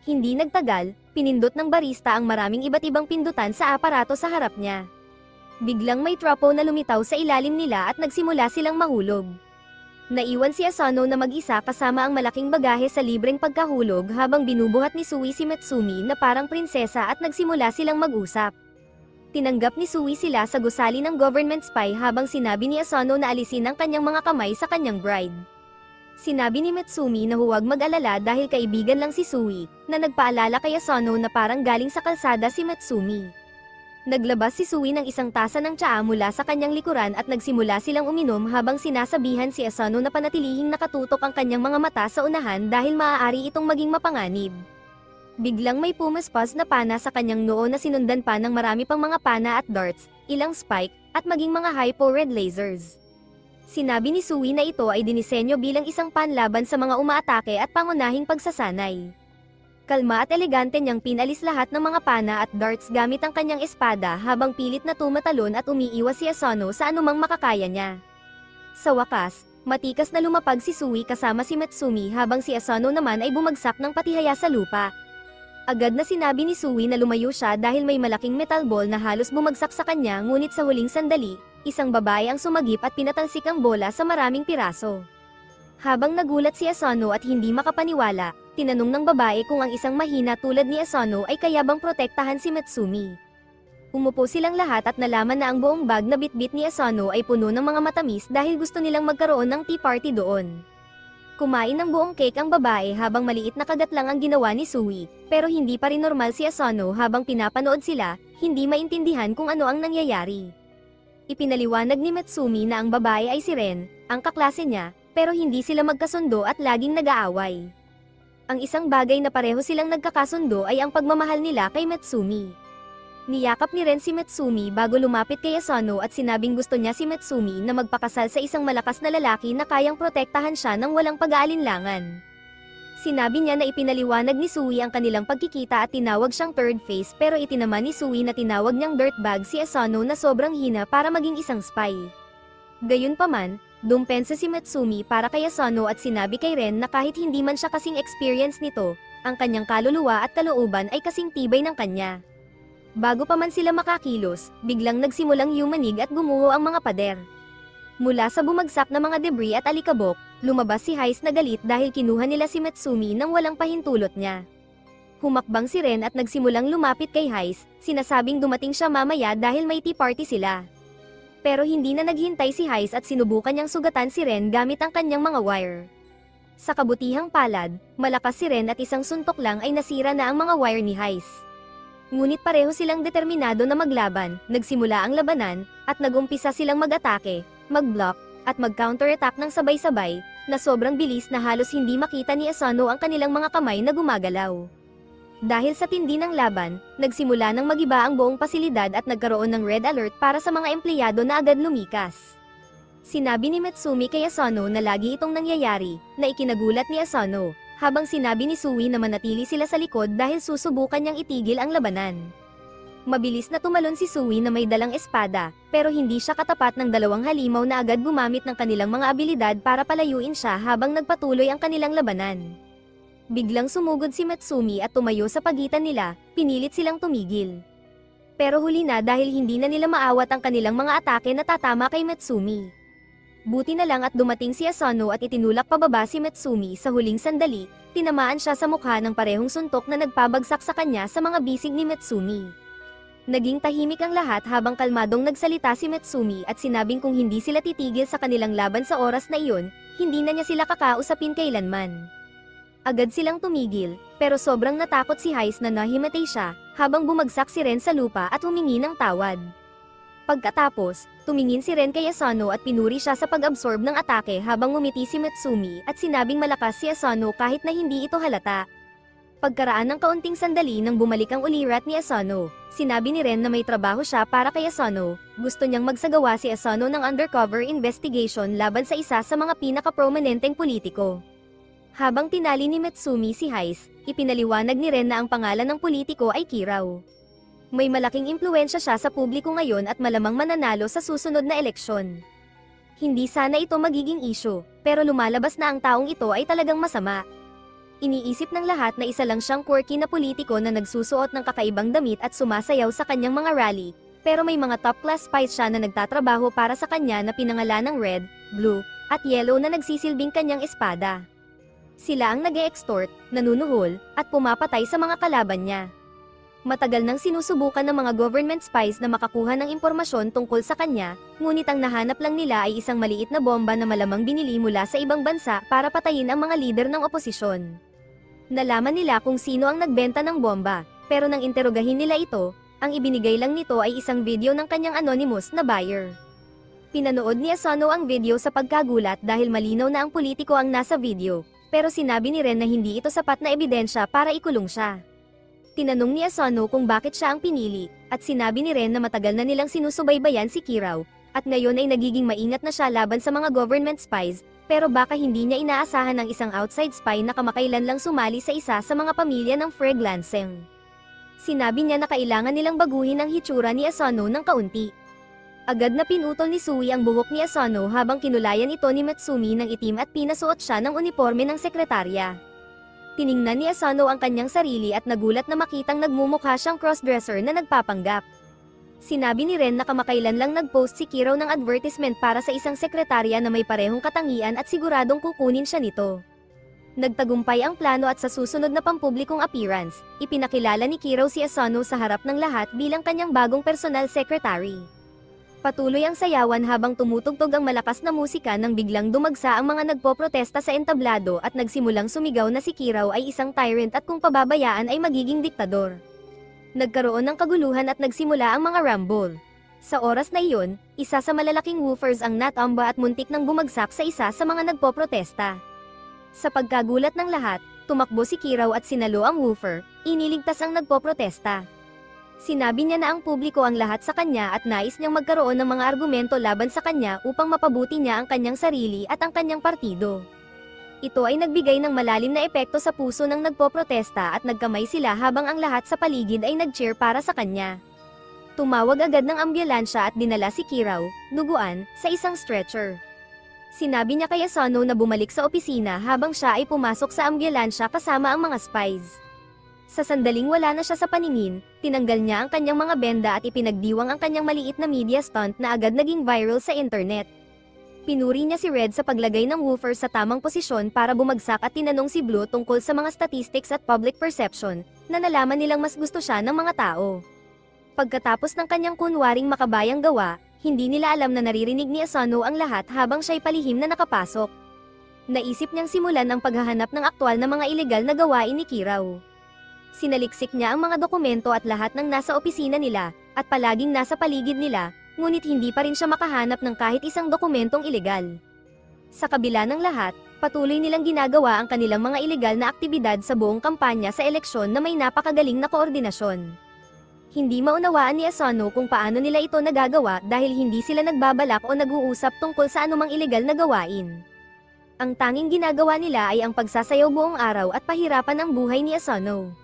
Hindi nagtagal, pinindot ng barista ang maraming iba't ibang pindutan sa aparato sa harap niya. Biglang may trapo na lumitaw sa ilalim nila at nagsimula silang mahulog. Naiwan si Asano na mag-isa kasama ang malaking bagahe sa libreng pagkahulog habang binubuhat ni Sui si Metsumi na parang prinsesa at nagsimula silang mag-usap. Tinanggap ni Sui sila sa gusali ng government spy habang sinabi ni Asano na alisin ang kanyang mga kamay sa kanyang bride. Sinabi ni Metsumi na huwag mag-alala dahil kaibigan lang si Sui, na nagpaalala kay Asano na parang galing sa kalsada si Metsumi. Naglabas si Sui ng isang tasa ng tsaa mula sa kanyang likuran at nagsimula silang uminom habang sinasabihan si Asano na panatilihing nakatutok ang kanyang mga mata sa unahan dahil maaari itong maging mapanganib. Biglang may pumaspas na pana sa kanyang noo na sinundan pa ng marami pang mga pana at darts, ilang spike, at maging mga hypo-red lasers. Sinabi ni Sui na ito ay dinisenyo bilang isang panlaban sa mga umaatake at pangunahing pagsasanay. Kalma at elegante niyang pinalis lahat ng mga pana at darts gamit ang kanyang espada habang pilit na tumatalon at umiiwas si Asano sa anumang makakaya niya. Sa wakas, matikas na lumapag si Sui kasama si Metsumi habang si Asano naman ay bumagsak ng patihaya sa lupa. Agad na sinabi ni Sui na lumayo siya dahil may malaking metal ball na halos bumagsak sa kanya ngunit sa huling sandali, isang babae ang sumagip at pinatalsik ang bola sa maraming piraso. Habang nagulat si Asano at hindi makapaniwala, tinanong ng babae kung ang isang mahina tulad ni Asano ay kaya bang protektahan si Metsumi. Umupo silang lahat at nalaman na ang buong bag na bitbit ni Asano ay puno ng mga matamis dahil gusto nilang magkaroon ng tea party doon. Kumain ng buong cake ang babae habang maliit na kagat lang ang ginawa ni Sui, pero hindi pa rin normal si Asano habang pinapanood sila, hindi maintindihan kung ano ang nangyayari. Ipinaliwanag ni Metsumi na ang babae ay si Ren, ang kaklase niya, pero hindi sila magkasundo at laging nag-aaway. Ang isang bagay na pareho silang nagkakasundo ay ang pagmamahal nila kay Metsumi. Niyakap ni Ren si Metsumi bago lumapit kay Asano at sinabing gusto niya si Metsumi na magpakasal sa isang malakas na lalaki na kayang protektahan siya ng walang pag-aalinlangan. Sinabi niya na ipinaliwanag ni Sui ang kanilang pagkikita at tinawag siyang third face pero itinaman ni Sui na tinawag niyang dirtbag si Asano na sobrang hina para maging isang spy. Gayunpaman, dumpensa si Metsumi para kay Asano at sinabi kay Ren na kahit hindi man siya kasing experience nito, ang kanyang kaluluwa at kalooban ay kasing tibay ng kanya. Bago pa man sila makakilos, biglang nagsimulang yumanig at gumuho ang mga pader. Mula sa bumagsak na mga debris at alikabok, lumabas si Heist na galit dahil kinuha nila si Metsumi nang walang pahintulot niya. Humakbang si Ren at nagsimulang lumapit kay Heist, sinasabing dumating siya mamaya dahil may tea party sila. Pero hindi na naghintay si Heist at sinubukan niyang sugatan si Ren gamit ang kanyang mga wire. Sa kabutihang palad, malakas si Ren at isang suntok lang ay nasira na ang mga wire ni Heist. Ngunit pareho silang determinado na maglaban, nagsimula ang labanan, at nagumpisa silang mag-atake, mag-block, at mag-counterattack ng sabay-sabay, na sobrang bilis na halos hindi makita ni Asano ang kanilang mga kamay na gumagalaw. Dahil sa tindi ng laban, nagsimula ng magiba ang buong pasilidad at nagkaroon ng red alert para sa mga empleyado na agad lumikas. Sinabi ni Metsumi kay Asano na lagi itong nangyayari, na ikinagulat ni Asano, habang sinabi ni Sui na manatili sila sa likod dahil susubukan niyang itigil ang labanan. Mabilis na tumalon si Sui na may dalang espada, pero hindi siya katapat ng dalawang halimaw na agad gumamit ng kanilang mga abilidad para palayuin siya habang nagpatuloy ang kanilang labanan. Biglang sumugod si Metsumi at tumayo sa pagitan nila, pinilit silang tumigil. Pero huli na dahil hindi na nila maawat ang kanilang mga atake na tatama kay Metsumi. Buti na lang at dumating si Asano at itinulak pababa si Metsumi sa huling sandali, tinamaan siya sa mukha ng parehong suntok na nagpabagsak sa kanya sa mga bisig ni Metsumi. Naging tahimik ang lahat habang kalmadong nagsalita si Metsumi at sinabing kung hindi sila titigil sa kanilang laban sa oras na iyon, hindi na niya sila kakausapin kailanman. Agad silang tumigil, pero sobrang natakot si Heist na nahimatay siya, habang bumagsak si Ren sa lupa at humingi ng tawad. Pagkatapos, tumingin si Ren kay Asano at pinuri siya sa pag-absorb ng atake habang ngumiti si Metsumi at sinabing malakas si Asano kahit na hindi ito halata. Pagkaraan ng kaunting sandali nang bumalik ang ulirat ni Asano, sinabi ni Ren na may trabaho siya para kay Asano, gusto niyang magsagawa si Asano ng undercover investigation laban sa isa sa mga pinaka-prominenteng politiko. Habang tinali ni Metsumi si Heist, ipinaliwanag ni Ren na ang pangalan ng politiko ay Kirao. May malaking impluwensya siya sa publiko ngayon at malamang mananalo sa susunod na eleksyon. Hindi sana ito magiging issue, pero lumalabas na ang taong ito ay talagang masama. Iniisip ng lahat na isa lang siyang quirky na politiko na nagsusuot ng kakaibang damit at sumasayaw sa kanyang mga rally, pero may mga top-class spies siya na nagtatrabaho para sa kanya na pinangalan ng Red, Blue, at Yellow na nagsisilbing kanyang espada. Sila ang nag-e-extort, nanunuhol, at pumapatay sa mga kalaban niya. Matagal nang sinusubukan ng mga government spies na makakuha ng impormasyon tungkol sa kanya, ngunit ang nahanap lang nila ay isang maliit na bomba na malamang binili mula sa ibang bansa para patayin ang mga lider ng oposisyon. Nalaman nila kung sino ang nagbenta ng bomba, pero nang interogahin nila ito, ang ibinigay lang nito ay isang video ng kanyang anonymous na buyer. Pinanood ni Asano ang video sa pagkagulat dahil malinaw na ang politiko ang nasa video. Pero sinabi ni Ren na hindi ito sapat na ebidensya para ikulong siya. Tinanong ni Asano kung bakit siya ang pinili, at sinabi ni Ren na matagal na nilang sinusubaybayan si Kirao, at ngayon ay nagiging maingat na siya laban sa mga government spies, pero baka hindi niya inaasahan ng isang outside spy na kamakailan lang sumali sa isa sa mga pamilya ng Freg Lanseng. Sinabi niya na kailangan nilang baguhin ang hitsura ni Asano ng kaunti. Agad na pinutol ni Sui ang buhok ni Asano habang kinulayan ito ni Metsumi ng itim at pinasuot siya ng uniforme ng sekretarya. Tiningnan ni Asano ang kanyang sarili at nagulat na makitang nagmumukha siyang crossdresser na nagpapanggap. Sinabi ni Ren na kamakailan lang nag-post si Kirao ng advertisement para sa isang sekretarya na may parehong katangian at siguradong kukunin siya nito. Nagtagumpay ang plano at sa susunod na pampublikong appearance, ipinakilala ni Kirao si Asano sa harap ng lahat bilang kanyang bagong personal secretary. Patuloy ang sayawan habang tumutugtog ang malakas na musika nang biglang dumagsa ang mga nagpoprotesta sa entablado at nagsimulang sumigaw na si Kirao ay isang tyrant at kung pababayaan ay magiging diktador. Nagkaroon ng kaguluhan at nagsimula ang mga rumble. Sa oras na iyon, isa sa malalaking woofers ang natumba at muntik nang bumagsak sa isa sa mga nagpoprotesta. Sa pagkagulat ng lahat, tumakbo si Kirao at sinalo ang woofer, iniligtas ang nagpoprotesta. Sinabi niya na ang publiko ang lahat sa kanya at nais niyang magkaroon ng mga argumento laban sa kanya upang mapabuti niya ang kanyang sarili at ang kanyang partido. Ito ay nagbigay ng malalim na epekto sa puso ng nagpoprotesta at nagkamay sila habang ang lahat sa paligid ay nag-cheer para sa kanya. Tumawag agad ng ambulansya at dinala si Kirao, duguan, sa isang stretcher. Sinabi niya kay Asano na bumalik sa opisina habang siya ay pumasok sa ambulansya kasama ang mga spies. Sa sandaling wala na siya sa paningin, tinanggal niya ang kanyang mga benda at ipinagdiwang ang kanyang maliit na media stunt na agad naging viral sa internet. Pinuri niya si Red sa paglagay ng woofer sa tamang posisyon para bumagsak at tinanong si Blue tungkol sa mga statistics at public perception, na nalaman nilang mas gusto siya ng mga tao. Pagkatapos ng kanyang kunwaring makabayang gawa, hindi nila alam na naririnig ni Asano ang lahat habang siya'y palihim na nakapasok. Naisip niyang simulan ang paghahanap ng aktwal na mga ilegal na gawain ni Kirau. Sinaliksik niya ang mga dokumento at lahat ng nasa opisina nila, at palaging nasa paligid nila, ngunit hindi pa rin siya makahanap ng kahit isang dokumentong ilegal. Sa kabila ng lahat, patuloy nilang ginagawa ang kanilang mga ilegal na aktibidad sa buong kampanya sa eleksyon na may napakagaling na koordinasyon. Hindi maunawaan ni Asano kung paano nila ito nagagawa dahil hindi sila nagbabalak o nag-uusap tungkol sa anumang ilegal na gawain. Ang tanging ginagawa nila ay ang pagsasayaw buong araw at pahirapan ang buhay ni Asano.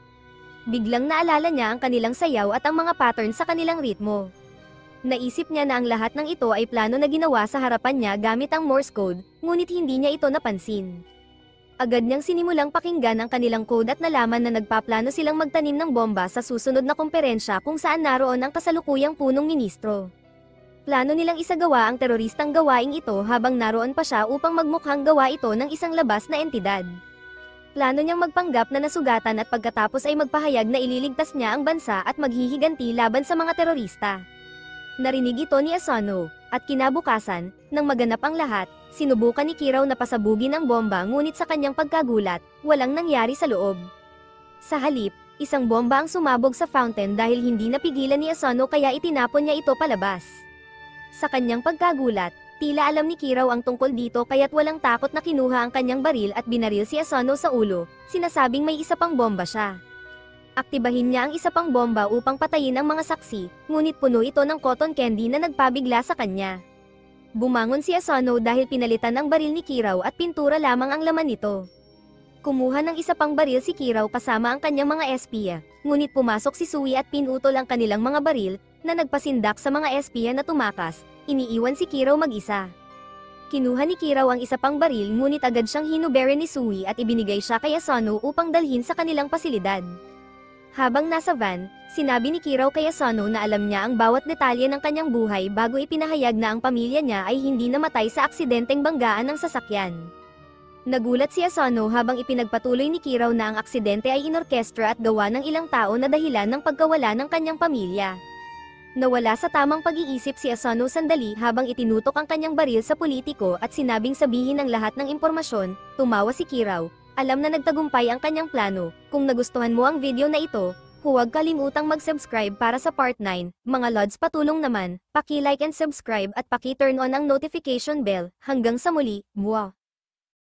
Biglang naalala niya ang kanilang sayaw at ang mga pattern sa kanilang ritmo. Naisip niya na ang lahat ng ito ay plano na ginawa sa harapan niya gamit ang Morse code, ngunit hindi niya ito napansin. Agad niyang sinimulang pakinggan ang kanilang code at nalaman na nagpaplano silang magtanim ng bomba sa susunod na komperensya kung saan naroon ang kasalukuyang punong ministro. Plano nilang isagawa ang teroristang gawaing ito habang naroon pa siya upang magmukhang gawa ito ng isang labas na entidad. Plano niyang magpanggap na nasugatan at pagkatapos ay magpahayag na ililigtas niya ang bansa at maghihiganti laban sa mga terorista. Narinig ito ni Asano, at kinabukasan, nang maganap ang lahat, sinubukan ni Kirau na pasabugin ang bomba ngunit sa kanyang pagkagulat, walang nangyari sa loob. Sa halip, isang bomba ang sumabog sa fountain dahil hindi napigilan ni Asano kaya itinapon niya ito palabas. Sa kanyang pagkagulat, tila alam ni Kirau ang tungkol dito kaya't walang takot na kinuha ang kanyang baril at binaril si Asano sa ulo, sinasabing may isa pang bomba siya. Aktibahin niya ang isa pang bomba upang patayin ang mga saksi, ngunit puno ito ng cotton candy na nagpabigla sa kanya. Bumangon si Asano dahil pinalitan ang baril ni Kirau at pintura lamang ang laman nito. Kumuha ng isa pang baril si Kirau kasama ang kanyang mga espiya, ngunit pumasok si Sui at pinutol ang kanilang mga baril, na nagpasindak sa mga espiya na tumakas, iniiwan si Kirau mag-isa. Kinuha ni Kirau ang isa pang baril ngunit agad siyang hinubere ni Sui at ibinigay siya kay Asano upang dalhin sa kanilang pasilidad. Habang nasa van, sinabi ni Kirau kay Asano na alam niya ang bawat detalye ng kanyang buhay bago ipinahayag na ang pamilya niya ay hindi namatay sa aksidenteng banggaan ng sasakyan. Nagulat si Asano habang ipinagpatuloy ni Kirau na ang aksidente ay inorkestra at gawa ng ilang tao na dahilan ng pagkawala ng kanyang pamilya. Nawala sa tamang pag-iisip si Asano sandali habang itinutok ang kanyang baril sa politiko at sinabing sabihin ang lahat ng impormasyon. Tumawa si Kirau. Alam na nagtagumpay ang kanyang plano. Kung nagustuhan mo ang video na ito, huwag kalimutang mag-subscribe para sa part 9. Mga lods, patulong naman, paki-like and subscribe at paki-turn on ang notification bell. Hanggang sa muli, mwah!